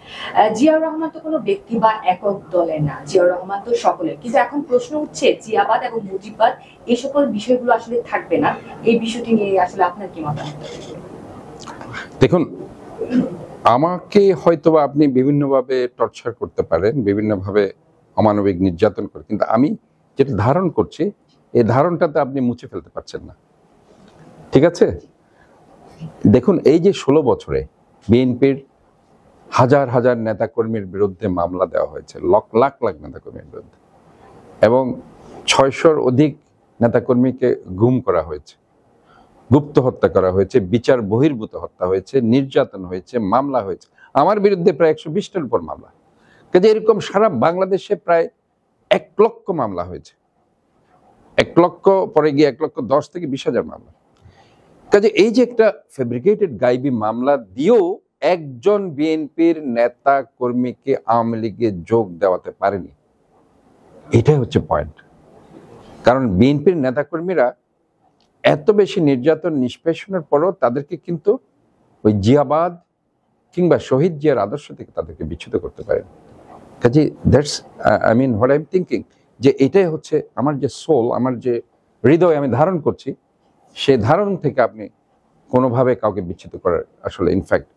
জিয়াউর রহমান তো কোনো ব্যক্তি বা একক দলের না, জিয়াউর রহমান তো সকলের। কিন্তু এখন প্রশ্ন উঠছে জিয়াবাদ এবং মুজিববাদ এই সকল বিষয়গুলো আসলে থাকবে না, এই বিষয়টি নিয়ে আসলে আপনার কি মতামত? দেখুন, আমাকে হয়তোবা আপনি বিভিন্নভাবে টর্চার করতে পারেন, বিভিন্নভাবে অমানবিক নির্যাতন করে, কিন্তু আমি যেটা ধারণ করছি এই ধারণটাতে আপনি মুছে ফেলতে পারছেন না। ঠিক আছে, দেখুন এই যে 16 বছরে বিএনপির হাজার হাজার নেতাকর্মীর বিরুদ্ধে মামলা দেওয়া হয়েছে, লাখ লাখ নেতাকর্মীর বিরুদ্ধে, এবং 600-র অধিক নেতাকর্মীকে গুম করা হয়েছে, গুপ্ত হত্যা করা হয়েছে, বিচার বহির্ভূত হত্যা হয়েছে, নির্যাতন হয়েছে, মামলা হয়েছে। আমার বিরুদ্ধে প্রায় 120টার উপর মামলা, কাজে এরকম সারা বাংলাদেশে প্রায় 1 লক্ষ মামলা হয়েছে, 1 লক্ষ পরে গিয়ে 1,10,000 থেকে 20,000 মামলা। কাজে এই যে একটা ফেব্রিকেটেড গাইবি মামলা দিয়েও একজন বিএনপির নেতা কর্মীকে আওয়ামী লীগে যোগ দেওয়াতে পারেনি, এটাই হচ্ছে পয়েন্ট। কারণ বিএনপির নেতাকর্মীরা এত বেশি নির্যাতন নিষ্পেষণের পরও তাদেরকে কিন্তু ওই জিয়াবাদ কিংবা শহীদ জিয়ার আদর্শ থেকে তাদেরকে বিচ্যুত করতে পারেন। কাজে that's what I am thinking, যে এটাই হচ্ছে আমার যে সোল, আমার যে হৃদয় আমি ধারণ করছি, সেই ধারণ থেকে আপনি কোনোভাবে কাউকে বিচ্যুত করার আসলে ইনফ্যাক্ট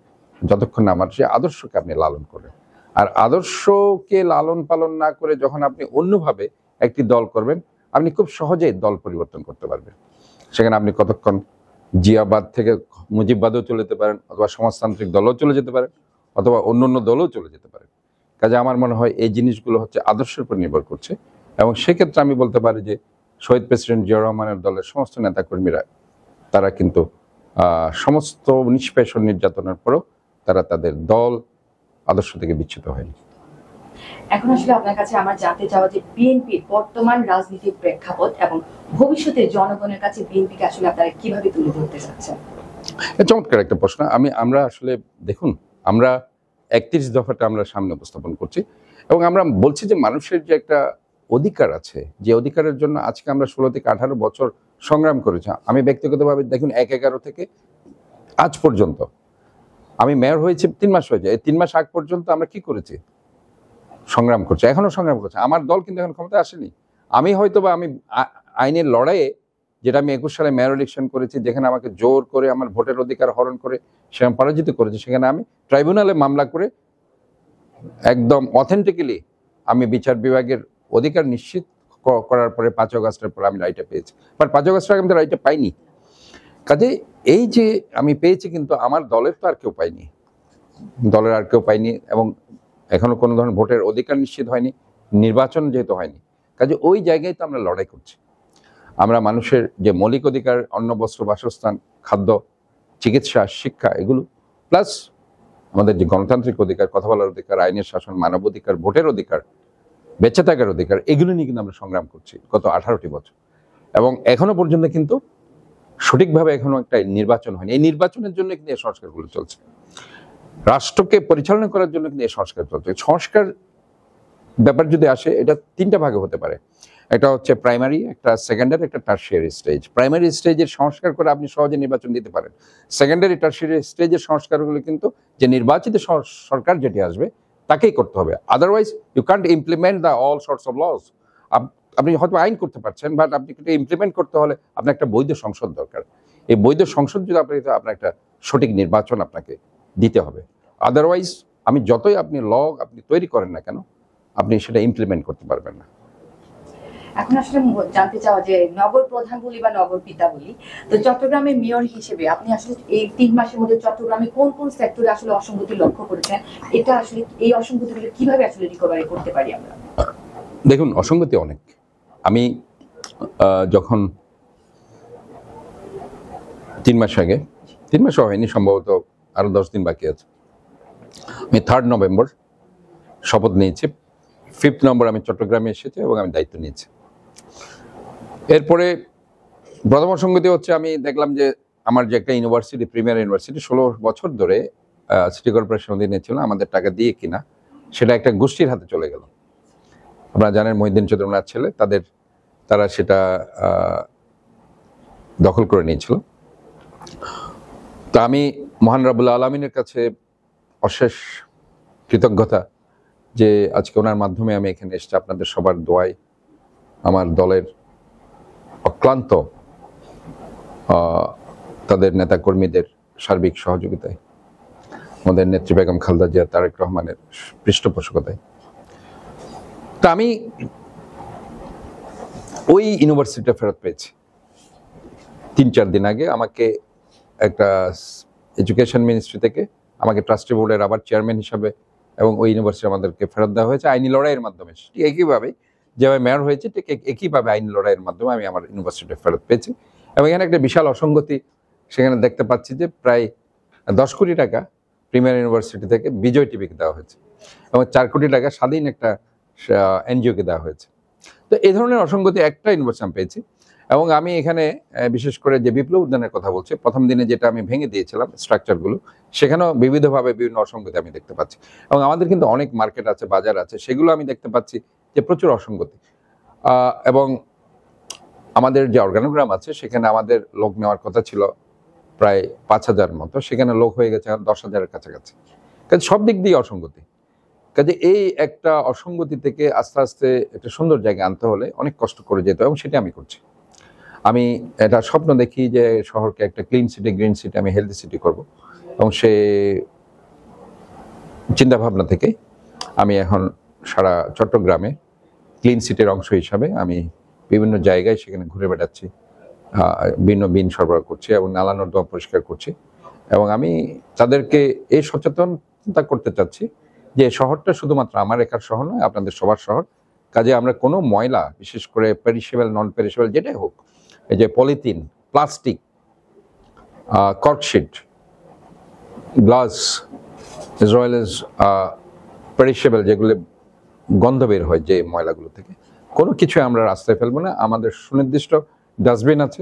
যতক্ষণ না আমার সে আদর্শকে আপনি লালন করেন। আর আদর্শকে লালন পালন না করে যখন আপনি অন্যভাবে একটি দল করবেন, আপনি খুব সহজেই দল পরিবর্তন করতে পারবেন। সেখানে আপনি কতক্ষণ জিয়াবাদ থেকে মুজিববাদও চলে যেতে পারেন, অথবা সমাজতান্ত্রিক দলও চলে যেতে পারেন, অথবা অন্য অন্য দলও চলে যেতে পারেন। কাজে আমার মনে হয় এই জিনিসগুলো হচ্ছে আদর্শের উপর নির্ভর করছে, এবং সেক্ষেত্রে আমি বলতে পারি যে শহীদ প্রেসিডেন্ট জিয়াউর রহমানের দলের সমস্ত নেতাকর্মীরা তারা কিন্তু সমস্ত নিষ্পেষণ নির্যাতনের পরেও তারা তাদের দল আদর্শ থেকে বিচ্যুত হয়নি। এখন আসলে আপনার কাছে আমার জানতে চাওয়া যে বিএনপির বর্তমান রাজনীতির প্রেক্ষাপট এবং ভবিষ্যতে জনগণের কাছে বিএনপিকে আসলে আপনারা কিভাবে তুলে ধরতে চাচ্ছেন? চমৎকার একটা প্রশ্ন। আমরা আসলে দেখুন, আমরা 31 দফাটা আমরা সামনে উপস্থাপন করছি, এবং আমরা বলছি যে মানুষের যে একটা অধিকার আছে, যে অধিকারের জন্য আজকে আমরা 16 থেকে 18 বছর সংগ্রাম করেছি। আমি ব্যক্তিগতভাবে দেখুন 1/11 থেকে আজ পর্যন্ত, আমি মেয়র হয়েছি 3 মাস হয়েছে, এই 3 মাস আগ পর্যন্ত আমরা কি করেছি? সংগ্রাম করছি, এখনো সংগ্রাম করছি। আমার দল কিন্তু এখন ক্ষমতায় আসেনি। আমি হয়তোবা আমি আইনের লড়াইয়ে, যেটা আমি 21 সালে মেয়র ইলেকশন করেছি, যেখানে আমাকে জোর করে আমার ভোটের অধিকার হরণ করে সেখানে পরাজিত করেছি, সেখানে আমি ট্রাইব্যুনালে মামলা করে একদম অথেন্টিক্যালি আমি বিচার বিভাগের অধিকার নিশ্চিত করার পরে 5 আগস্টের পর আমি রাইটটা পেয়েছি। বাট 5 আগস্টের আগে আমি তো রাইটটা পাইনি। কাজে এই যে আমি পেয়েছি, কিন্তু আমার দলের তো আর কেউ পাইনি, দলের আর কেউ পাইনি, এবং এখনো কোনো ধরনের ভোটের অধিকার নিশ্চিত হয়নি, নির্বাচন যেহেতু হয়নি। কাজে ওই জায়গায় তো আমরা লড়াই করছি। আমরা মানুষের যে মৌলিক অধিকার, অন্ন বস্ত্র বাসস্থান, খাদ্য, চিকিৎসা, শিক্ষা, এগুলো প্লাস আমাদের যে গণতান্ত্রিক অধিকার, কথা বলার অধিকার, আইনের শাসন, মানবাধিকার, ভোটের অধিকার, বেঁচে থাকার অধিকার, এগুলো নিয়ে কিন্তু আমরা সংগ্রাম করছি গত 18টি বছর, এবং এখনো পর্যন্ত কিন্তু সঠিকভাবে এখনো একটা নির্বাচন হয়নি। এই নির্বাচনের জন্য কিন্তু এই সংস্কারগুলো চলছে, রাষ্ট্রকে পরিচালনা করার জন্য কিন্তু এই সংস্কার চলছে। সংস্কার ব্যাপার যদি আসে, এটা তিনটা ভাগে হতে পারে। একটা হচ্ছে প্রাইমারি, একটা সেকেন্ডারি, একটা টার্সিয়ারি স্টেজ। প্রাইমারি স্টেজের সংস্কার করে আপনি সহজে নির্বাচন দিতে পারেন। সেকেন্ডারি টার্সিয়ারি স্টেজের সংস্কারগুলো কিন্তু যে নির্বাচিত সরকার যেটি আসবে তাকেই করতে হবে। Otherwise you can't implement the all sorts of loss. আপনি হয়তো আইন করতে পারছেন, বাট আপনি কিন্তু ইমপ্লিমেন্ট করতে হলে আপনার একটা বৈধ সংসদ দরকার। এই বৈধ সংসদ যদি আপনার একটা সঠিক নির্বাচন আপনাকে দিতে হবে। আদারওয়াইজ আমি যতই আপনি আপনি তৈরি করেন না কেন, আপনি সেটা ইমপ্লিমেন্ট করতে পারবেন না। এখন আসলে জানতে চাওয়া যে নগর প্রধান বলি বা নগর পিতা বলি, তো চট্টগ্রামের মেয়র হিসেবে আপনি আসলে এই 3 মাসের মধ্যে চট্টগ্রামে কোন কোন সেক্টরে আসলে অসঙ্গতি লক্ষ্য করেছেন? এটা আসলে এই অসঙ্গতিগুলো কিভাবে আসলে রিকভারি করতে পারি আমরা? দেখুন, অসঙ্গতি অনেক। আমি যখন 3 মাস আগে, 3 মাসও হয়নি, সম্ভবত আরো 10 দিন বাকি আছে, আমি 3rd নভেম্বর শপথ নিয়েছি। 5th নভেম্বর আমি চট্টগ্রামে এসেছি এবং আমি দায়িত্ব নিয়েছি। এরপরে প্রথম অসঙ্গতি হচ্ছে, আমি দেখলাম যে আমার যে একটা ইউনিভার্সিটি, প্রিমিয়ার ইউনিভার্সিটি, 16 বছর ধরে সিটি কর্পোরেশন অধীনে ছিল, আমাদের টাকা দিয়ে কিনা, সেটা একটা গোষ্ঠীর হাতে চলে গেল। আপনারা জানেন মহিউদ্দিন চৌধুরীর ছেলে, তারা সেটা দখল করে নিয়েছিল। তো আমি মহান রাব্বুল আলামিনের কাছে অশেষ কৃতজ্ঞতা যে আজকে ওনার মাধ্যমে আমি এখানে এসেছি, আপনাদের সবার দোয়ায়, আমার দলের অক্লান্ত তাদের নেতা কর্মীদের সার্বিক সহযোগিতায়, আমাদের নেত্রী বেগম খালেদা জিয়া, তারেক রহমানের পৃষ্ঠপোষকতায়। তা আমি ওই ইউনিভার্সিটিটা ফেরত পেয়েছি 3-4 দিন আগে। আমাকে একটা এডুকেশন মিনিস্ট্রি থেকে আমাকে ট্রাস্টি বোর্ডের আবার চেয়ারম্যান হিসাবে এবং ওই ইউনিভার্সিটি আমাদেরকে ফেরত দেওয়া হয়েছে আইনি লড়াইয়ের মাধ্যমে। ঠিক একইভাবে যেভাবে মেয়র হয়েছে, ঠিক একইভাবে আইনি লড়াইয়ের মাধ্যমে আমি আমার ইউনিভার্সিটি ফেরত পেয়েছি। এবং এখানে একটা বিশাল অসঙ্গতি সেখানে দেখতে পাচ্ছি যে প্রায় 10 কোটি টাকা প্রিমিয়ার ইউনিভার্সিটি থেকে বিজয় টিভিকে দেওয়া হয়েছে এবং 4 কোটি টাকা স্বাধীন একটা এনজিওকে দেওয়া হয়েছে। তো এই ধরনের অসঙ্গতি একটা ইউনিভার্সিটি আমি পেয়েছি। এবং আমি এখানে বিশেষ করে যে বিপ্লব উদ্যানের কথা বলছি, প্রথম দিনে যেটা আমি ভেঙে দিয়েছিলাম স্ট্রাকচারগুলো, সেখানেও বিবিধভাবে বিভিন্ন অসঙ্গতি আমি দেখতে পাচ্ছি। এবং আমাদের কিন্তু অনেক মার্কেট আছে, বাজার আছে, সেগুলো আমি দেখতে পাচ্ছি যে প্রচুর অসঙ্গতি। এবং আমাদের যে অর্গানোগ্রাম আছে, সেখানে আমাদের লোক নেওয়ার কথা ছিল প্রায় 5,000 মতো, সেখানে লোক হয়ে গেছে 10,000-এর কাছাকাছি। কাজে সব দিক দিয়ে অসঙ্গতি। কাজে এই একটা অসঙ্গতি থেকে আস্তে আস্তে একটা সুন্দর জায়গায় আনতে হলে অনেক কষ্ট করে যেত, এবং সেটা আমি করছি। আমি এটা স্বপ্ন দেখি যে শহরকে একটা ক্লিন সিটি, গ্রিন সিটি, আমি হেলদি সিটি করব। এবং সে চিন্তাভাবনা থেকে আমি এখন সারা চট্টগ্রামে ক্লিন সিটির অংশ হিসাবে আমি বিভিন্ন জায়গায় সেখানে ঘুরে বেড়াচ্ছি, বিভিন্ন বিন সরবরাহ করছি এবং নালা নর্দমা পরিষ্কার করছি। এবং আমি তাদেরকে এই সচেতনতা করতে চাচ্ছি যে শহরটা শুধুমাত্র আমার একার শহর নয়, আপনাদের সবার শহর। কাজে আমরা কোনো ময়লা, বিশেষ করে পেরিশেবল, নন পেরিশেবল যেটাই হোক, এই যে polythene, plastic, cork sheet, glass, as well as perishable, যেগুলো গন্ধ বের হয় যে ময়লাগুলো থেকে, কোনো কিছু আমরা রাস্তায় ফেলবো না। আমাদের সুনির্দিষ্ট ডাস্টবিন আছে,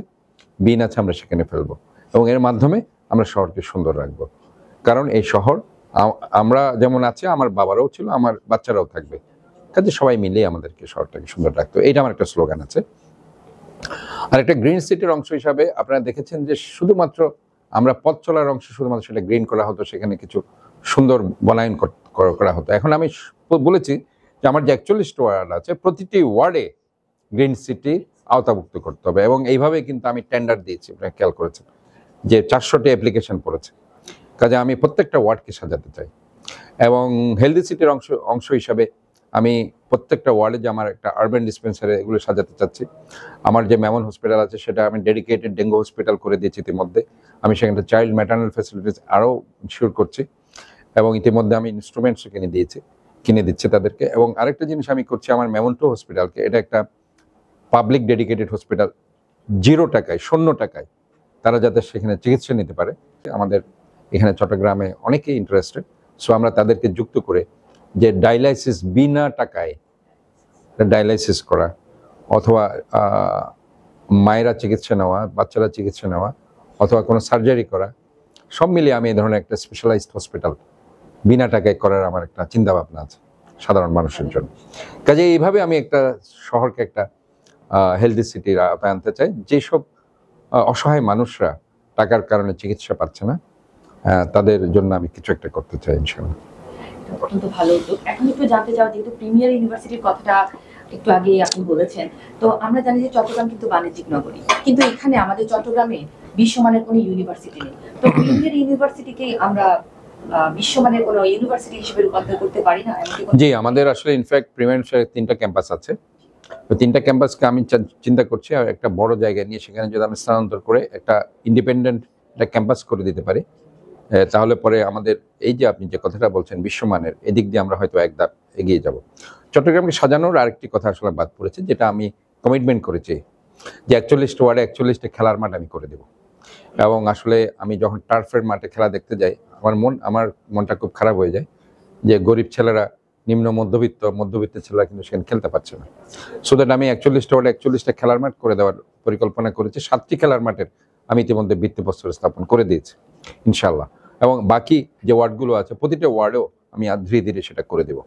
বিন আছে, আমরা সেখানে ফেলবো এবং এর মাধ্যমে আমরা শহরকে সুন্দর রাখবো। কারণ এই শহর আমরা যেমন আছে, আমার বাবারাও ছিল, আমার বাচ্চারাও থাকবে। কাজে সবাই মিলে আমাদেরকে শহরটাকে সুন্দর রাখতে হবে, এইটা আমার একটা স্লোগান আছে। আর একটা গ্রিন সিটির অংশ হিসাবে আপনারা দেখেছেন যে শুধুমাত্র আমরা পথ চলার অংশ শুধুমাত্র সেটা গ্রিন করা হতো, সেখানে কিছু সুন্দর বনায়ন করা হতো। এখন আমি বলেছি যে আমার যে 41টা ওয়ার্ড আছে, প্রতিটি ওয়ার্ডে গ্রিন সিটি আওতাভুক্ত করতে হবে। এবং এইভাবে কিন্তু আমি টেন্ডার দিয়েছি, আপনারা খেয়াল করেছেন যে 400টি অ্যাপ্লিকেশন পড়েছে। কাজে আমি প্রত্যেকটা ওয়ার্ডকে সাজাতে চাই। এবং হেলদি সিটির অংশ হিসাবে আমি প্রত্যেকটা ওয়ার্ডে যে আমার একটা আরবান ডিসপেন্সারি, এগুলো সাজাতে চাচ্ছি। আমার যে মেমন হসপিটাল আছে, সেটা আমি ডেডিকেটেড ডেঙ্গু হসপিটাল করে দিয়েছি ইতিমধ্যে। আমি সেখানে চাইল্ড ম্যাটার্নাল ফ্যাসিলিটিস আরও ইনশিওর করছি এবং ইতিমধ্যে আমি ইনস্ট্রুমেন্টসও কিনে দিচ্ছি তাদেরকে। এবং আরেকটা জিনিস আমি করছি, আমার মেমন্টো হসপিটালকে, এটা একটা পাবলিক ডেডিকেটেড হসপিটাল, 0 টাকায়, 0 টাকায় তারা যাতে সেখানে চিকিৎসা নিতে পারে। আমাদের এখানে চট্টগ্রামে অনেকেই ইন্টারেস্টেড, সো আমরা তাদেরকে যুক্ত করে যে ডায়ালাইসিস বিনা টাকায় ডায়ালাইসিস করা, অথবা মায়েরা চিকিৎসা নেওয়া, বাচ্চারা চিকিৎসা নেওয়া, অথবা কোনো সার্জারি করা, সব মিলিয়ে আমি এই ধরনের একটা স্পেশালাইজড হসপিটাল বিনা টাকায় করার আমার একটা চিন্তা ভাবনা আছে সাধারণ মানুষের জন্য। কাজে এইভাবে আমি একটা শহরকে একটা হেলদি সিটির আওতায় আনতে চাই, যেসব অসহায় মানুষরা টাকার কারণে চিকিৎসা পাচ্ছে না, তাদের জন্য আমি কিছু একটা করতে চাই ইনশাআল্লাহ। অত্যন্ত ভালো উদ্যোগ। এখন একটু জানতে চাও, যেহেতু প্রিমিয়ার ইউনিভার্সিটির কথাটা একটু আগে আপনি বলেছেন, তো আমরা জানি যে চট্টগ্রাম কিন্তু বাণিজ্যিক নগরী, কিন্তু এখানে আমাদের চট্টগ্রামে বিশ্বমানের কোনো ইউনিভার্সিটি নেই। তো প্রিমিয়ার ইউনিভার্সিটিকে আমরা বিশ্বমানের কোনো ইউনিভার্সিটি হিসেবে রূপান্তর করতে পারি না? জি, আমাদের আসলে ইনফ্যাক্ট প্রিমিয়ার 3টা ক্যাম্পাস আছে। তো 3টা ক্যাম্পাসকে আমি চিন্তা করছি আর একটা বড় জায়গায় নিয়ে সেখানে যদি আমি স্থানান্তর করে একটা ইন্ডিপেন্ডেন্ট একটা ক্যাম্পাস করে দিতে পারি, তাহলে পরে আমাদের এই যে আপনি যে কথাটা বলছেন বিশ্বমানের, এদিক দিয়ে আমরা হয়তো এক ধাপ এগিয়ে যাব। চট্টগ্রামকে সাজানোর আরেকটি কথা আসলে বাদ পড়েছে, যেটা আমি কমিটমেন্ট করেছি যে 41টা ওয়ার্ডে 41টা খেলার মাঠ আমি করে দেব। এবং আসলে আমি যখন টার্ফের মাঠে খেলা দেখতে যাই, আমার মনটা খুব খারাপ হয়ে যায় যে গরিব ছেলেরা, নিম্ন মধ্যবিত্ত ছেলেরা কিন্তু সেখানে খেলতে পারছে না। সো দ্যাট আমি 41টা ওয়ার্ডে 41টা খেলার মাঠ করে দেওয়ার পরিকল্পনা করেছি। 7টি খেলার মাঠের আমি ইতিমধ্যে ভিত্তিপ্রস্তর স্থাপন করে দিয়েছি ইনশাআল্লাহ। এবং বাকি যে ওয়ার্ডগুলো আছে প্রতিটা ওয়ার্ডেও আমি ধীরে ধীরে সেটা করে দেব।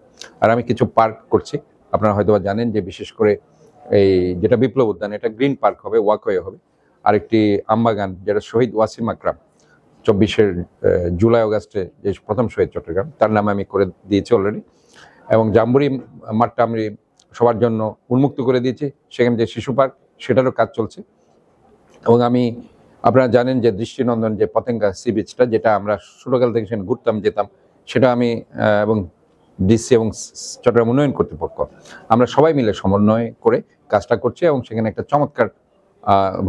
আর আমি কিছু পার্ক করছি, আপনারা হয়তো জানেন যে বিশেষ করে এই যেটা বিপ্লব উদ্যান, এটা গ্রিন পার্ক হবে, ওয়াকওয়ে হবে। আরেকটি আমবাগান, যেটা শহীদ ওয়াসিম আকরাম 24 জুলাই অগাস্টে যে প্রথম শহীদ চট্টগ্রাম, তার নামে আমি করে দিয়েছি অলরেডি। এবং জাম্বুরি মাঠটা আমি সবার জন্য উন্মুক্ত করে দিয়েছি, সেখানে যে শিশু পার্ক সেটারও কাজ চলছে। এবং আপনারা জানেন যে দৃষ্টিনন্দন যে পতেঙ্গা সি বিচটা, যেটা আমরা ছোটকাল থেকে সেখানে ঘুরতাম যেতাম, সেটা আমি এবং ডিসি এবং চট্টগ্রাম উন্নয়ন কর্তৃপক্ষ আমরা সবাই মিলে সমন্বয় করে কাজটা করছি। এবং সেখানে একটা চমৎকার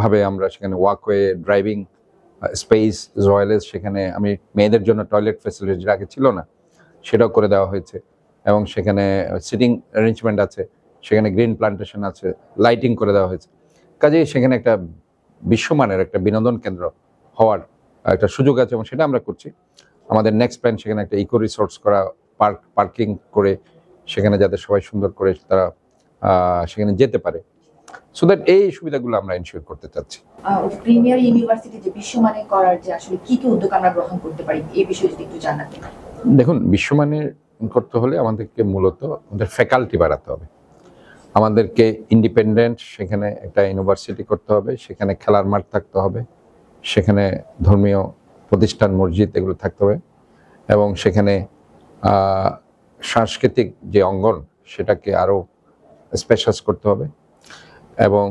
ভাবে আমরা সেখানে ওয়াকওয়ে, ড্রাইভিং স্পেস, রয়্যালেস, সেখানে আমি মেয়েদের জন্য টয়লেট ফ্যাসিলিটি যেটা আগে ছিল না সেটাও করে দেওয়া হয়েছে। এবং সেখানে সিটিং অ্যারেঞ্জমেন্ট আছে, সেখানে গ্রিন প্লান্টেশন আছে, লাইটিং করে দেওয়া হয়েছে। কাজেই সেখানে একটা বিশ্বমানের একটা বিনোদন কেন্দ্র হওয়ার একটা সুযোগ আছে এবং সেটা আমরা করছি। আমাদের নেক্সট প্ল্যান সেখানে একটা ইকো রিসোর্স করা, পার্কিং করে সেখানে যাতে সবাই সুন্দর করে তারা সেখানে যেতে পারে। সো দ্যাট এই সুবিধাগুলো আমরা এনশিওর করতে চাচ্ছি। প্রিমিয়ার ইউনিভার্সিটি যে বিশ্বমানের করার যে আসলে কি কি উদ্যোগ আমরা গ্রহণ করতে পারি, এই বিষয়ে যদি একটু জানাতেন। দেখুন, বিশ্বমানের করতে হলে আমাদেরকে মূলত আমাদের ফ্যাকাল্টি বাড়াতে হবে, আমাদেরকে ইন্ডিপেন্ডেন্ট সেখানে একটা ইউনিভার্সিটি করতে হবে, সেখানে খেলার মাঠ থাকতে হবে, সেখানে ধর্মীয় প্রতিষ্ঠান, মসজিদ এগুলো থাকতে হবে, এবং সেখানে সাংস্কৃতিক যে অঙ্গন সেটাকে আরও স্পেশাস করতে হবে। এবং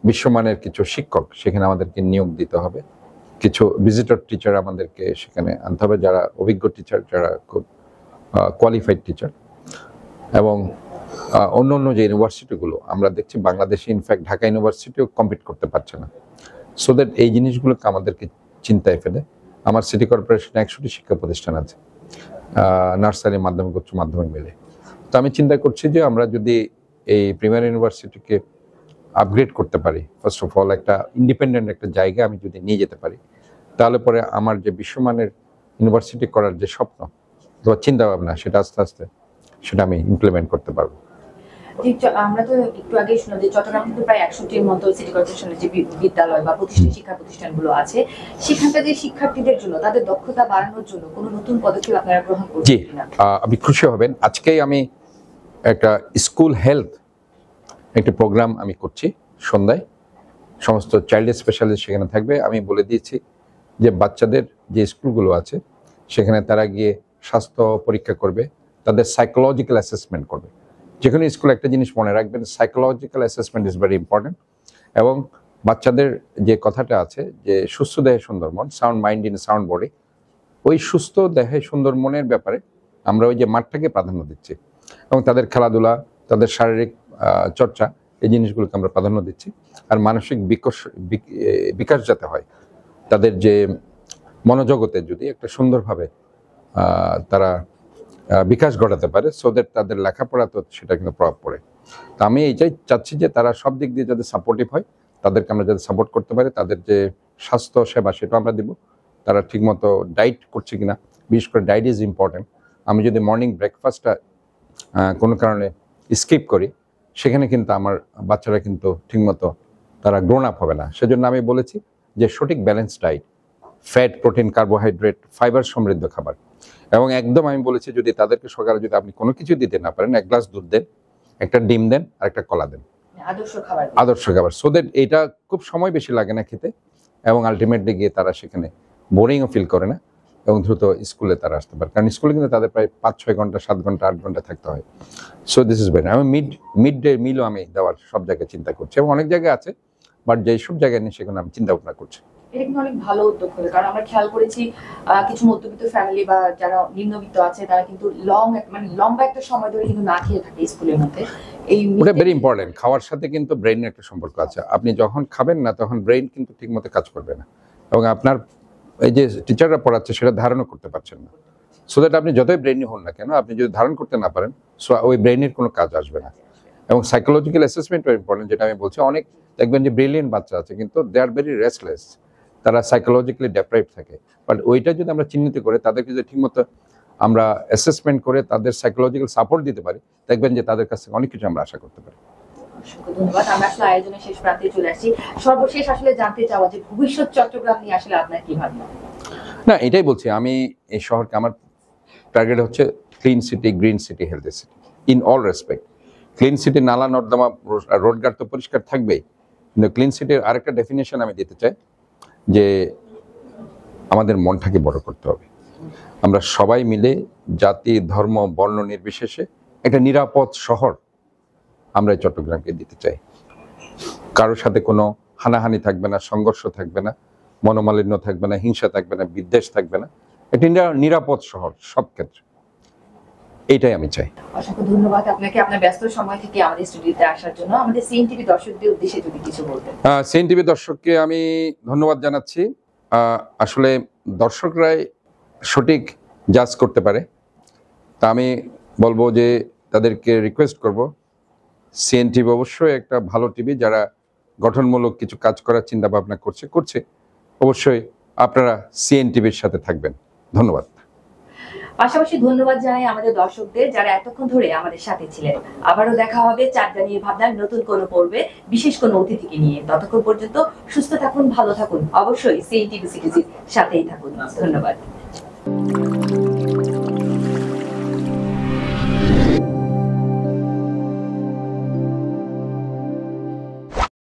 বিশ্বমানের কিছু শিক্ষক সেখানে আমাদেরকে নিয়োগ দিতে হবে, কিছু ভিজিটর টিচার আমাদেরকে সেখানে আনতে হবে, যারা অভিজ্ঞ টিচার, যারা খুব কোয়ালিফাইড টিচার। এবং অন্য যে ইউনিভার্সিটিগুলো আমরা দেখছি, বাংলাদেশে ইনফ্যাক্ট ঢাকা ইউনিভার্সিটিও কম্পিট করতে পারছে না। সো দ্যাট এই জিনিসগুলোকে আমাদেরকে চিন্তায় ফেলে আমার সিটি কর্পোরেশনে 100টি শিক্ষা প্রতিষ্ঠান আছে, নার্সারি, মাধ্যমিক, উচ্চ মাধ্যমিক মিলে। তো আমি চিন্তা করছি যে আমরা যদি এই প্রিমিয়ার ইউনিভার্সিটিকে আপগ্রেড করতে পারি, ফার্স্ট অফ অল একটা ইন্ডিপেন্ডেন্ট একটা জায়গা আমি যদি নিয়ে যেতে পারি, তাহলে পরে আমার যে বিশ্বমানের ইউনিভার্সিটি করার যে স্বপ্ন অথবা চিন্তা ভাবনা, সেটা আস্তে আস্তে সেটা আমি ইমপ্লিমেন্ট করতে পারবো। আমরা তো একটু আগে শুনলাম যে চট্টগ্রাম কিন্তু প্রায় 100টির মতো সিটি কর্পোরেশনের যে বিদ্যালয় বা শিক্ষা প্রতিষ্ঠানগুলো আছে, সেখানকার যে শিক্ষার্থীদের জন্য তাদের দক্ষতা বাড়ানোর জন্য কোনো নতুন পদক্ষেপ আপনারা গ্রহণ করছেন? জি, আপনি খুশি হবেন, আজকেই আমি একটা স্কুল হেলথ একটি প্রোগ্রাম আমি করছি সন্ধ্যায়, সমস্ত চাইল্ড স্পেশালিস্ট সেখানে থাকবে। আমি বলে দিয়েছি যে বাচ্চাদের যে স্কুলগুলো আছে সেখানে তারা গিয়ে স্বাস্থ্য পরীক্ষা করবে, তাদের সাইকোলজিক্যাল অ্যাসেসমেন্ট করবে। যে কোনো স্কুলে একটা জিনিস মনে রাখবেন, psychological assessment is very important. এবং বাচ্চাদের যে কথাটা আছে যে সুস্থ দেহে সুন্দর মন, sound mind in sound body, ওই সুস্থ দেহে সুন্দর মনের ব্যাপারে আমরা ওই যে মাঠটাকে প্রাধান্য দিচ্ছি, এবং তাদের খেলাধুলা, তাদের শারীরিক চর্চা, এই জিনিসগুলোকে আমরা প্রাধান্য দিচ্ছি। আর মানসিক বিকাশ যাতে হয়, তাদের যে মনোজগতে যদি একটা সুন্দরভাবে তারা বিকাশ ঘটাতে পারে, সো দ্যাট তাদের লেখাপড়া তো সেটা কিন্তু প্রভাব পড়ে। তো আমি এইটাই চাচ্ছি যে তারা সব দিক দিয়ে যাতে সাপোর্টিভ হয়, তাদেরকে আমরা যাতে সাপোর্ট করতে পারি, তাদের যে স্বাস্থ্য সেবা সেটাও আমরা দিব, তারা ঠিকমতো ডায়েট করছে কিনা, বিশেষ করে ডায়েট ইজ ইম্পর্টেন্ট। আমি যদি মর্নিং ব্রেকফাস্টটা কোনো কারণে স্কিপ করি, সেখানে কিন্তু আমার বাচ্চারা কিন্তু ঠিকমতো তারা গ্রোন আপ হবে না। সেজন্য আমি বলেছি যে সঠিক balance diet, fat, protein, carbohydrate, fibre সমৃদ্ধ খাবার। এবং একদম আমি বলেছি যদি তাদেরকে সকালে যদি আপনি কোনো কিছু দিতে না পারেন, 1 গ্লাস দুধ দেন, একটা ডিম দেন আর একটা কলা দেন, আদর্শ খাবার। সো দ্যাট এটা খুব সময় বেশি লাগে না খেতে, এবং আলটিমেটলি গিয়ে তারা সেখানে বোরিংও ফিল করে না এবং দ্রুত স্কুলে তারা আসতে পারে। কারণ স্কুলে কিন্তু তাদের প্রায় 5-6 ঘন্টা, 7 ঘন্টা, 8 ঘন্টা থাকতে হয়। So this is better. আমি মিড ডে মিলও আমি দেওয়ার সব জায়গায় চিন্তা করছি, এবং অনেক জায়গায় আছে, বাট যেই সব জায়গায় নেই সেখানে আমি চিন্তা ভাবনা করছি। এটা কিন্তু অনেক ভালো উদ্যোগ হলো, কারণ আমরা খেয়াল করেছি কিছু মধ্যবিত্ত ফ্যামিলি বা যারা নিম্নবিত্ত আছে তারা কিন্তু লম্বা একটা সময় ধরে কিন্তু না খেয়ে থাকে স্কুলের মধ্যে। ওটা ভেরি ইম্পর্টেন্ট। খাওয়ার সাথে কিন্তু ব্রেইনের একটা সম্পর্ক আছে। আপনি যখন খাবেন না তখন ব্রেইন কিন্তু ঠিকমতো কাজ করবে না, এবং আপনার এই যে টিচাররা পড়াচ্ছে সেটা ধারণও করতে পারছেন না। সো দ্যাট আপনি যতই ব্রেইনি হন না কেন, আপনি যদি ধারণ করতে না পারেন, সো ওই ব্রেইনের কোনো কাজ আসবে না। এবং সাইকোলজিক্যাল অ্যাসেসমেন্টও ইম্পর্টেন্ট, যেটা আমি বলছি। অনেক দেখবেন যে ব্রিলিয়েন্ট বাচ্চা আছে কিন্তু দে আর ভেরি রেস্টলেস, তারা সাইকোলজিক্যালি ডেপ্রাইভ থাকে। বাট ওইটা যদি আমরা চিহ্নিত করে তাদেরকে যদি ঠিকমতো আমরা অ্যাসেসমেন্ট করে তাদের সাইকোলজিক্যাল সাপোর্ট দিতে পারি, দেখবেন যে তাদের কাছ থেকে অনেক কিছু আমরা আশা করতে পারি। ধন্যবাদ। আমরা আসলে আয়োজনের শেষ প্রান্তে চলে আসছি। সর্বশেষ আসলে জানতে চাওয়া যে ভবিষ্যৎ চট্টগ্রাম নিয়ে আসলে আপনার কি ভাবনা? না, এটাই বলছি, আমি এই শহরকে আমার টার্গেট হচ্ছে clean city, green city, healthy city in all respect. Clean city, নালা নর্দমা, রোডঘাট তো পরিষ্কার থাকবেই, কিন্তু ক্লিন সিটির আরেকটা ডেফিনেশন আমি দিতে চাই যে আমাদের মনটাকে বড় করতে হবে। আমরা সবাই মিলে জাতি, ধর্ম, বর্ণ নির্বিশেষে একটা নিরাপদ শহর আমরা এই চট্টগ্রামকে দিতে চাই। কারোর সাথে কোনো হানাহানি থাকবে না, সংঘর্ষ থাকবে না, মনোমালিন্য থাকবে না, হিংসা থাকবে না, বিদ্বেষ থাকবে না, একটি নিরাপদ শহর সব ক্ষেত্রে। এইটাই আমি চাই। অসংখ্য ধন্যবাদ আপনাকে আপনার ব্যস্ত সময় থেকে আমাদের স্টুডিওতে আসার জন্য। আমাদের সিএনটিভি দর্শকদের উদ্দেশ্যে যদি কিছু বলতেন। সিএনটিভি দর্শককে আমি ধন্যবাদ জানাচ্ছি। আসলে দর্শকরাই সঠিক জাজ করতে পারে, তা আমি বলবো যে তাদেরকে রিকোয়েস্ট করব, সিএনটিভি অবশ্যই একটা ভালো টিভি, যারা গঠনমূলক কিছু কাজ করার চিন্তা ভাবনা করছে, অবশ্যই আপনারা সিএনটিভির সাথে থাকবেন। ধন্যবাদ। পাশাপাশি ধন্যবাদ জানাই আমাদের দর্শকদের যারা এতক্ষণ ধরে আমাদের সাথে ছিলেন। আবারও দেখা হবে চারটা নিয়ে ভাবনার নতুন কোনো পর্বে, বিশেষ কোনো অতিথিকে নিয়ে। ততক্ষণ পর্যন্ত সুস্থ থাকুন, ভালো থাকুন, অবশ্যই সিএনটিভি সিটিজির সাথেই থাকুন। ধন্যবাদ।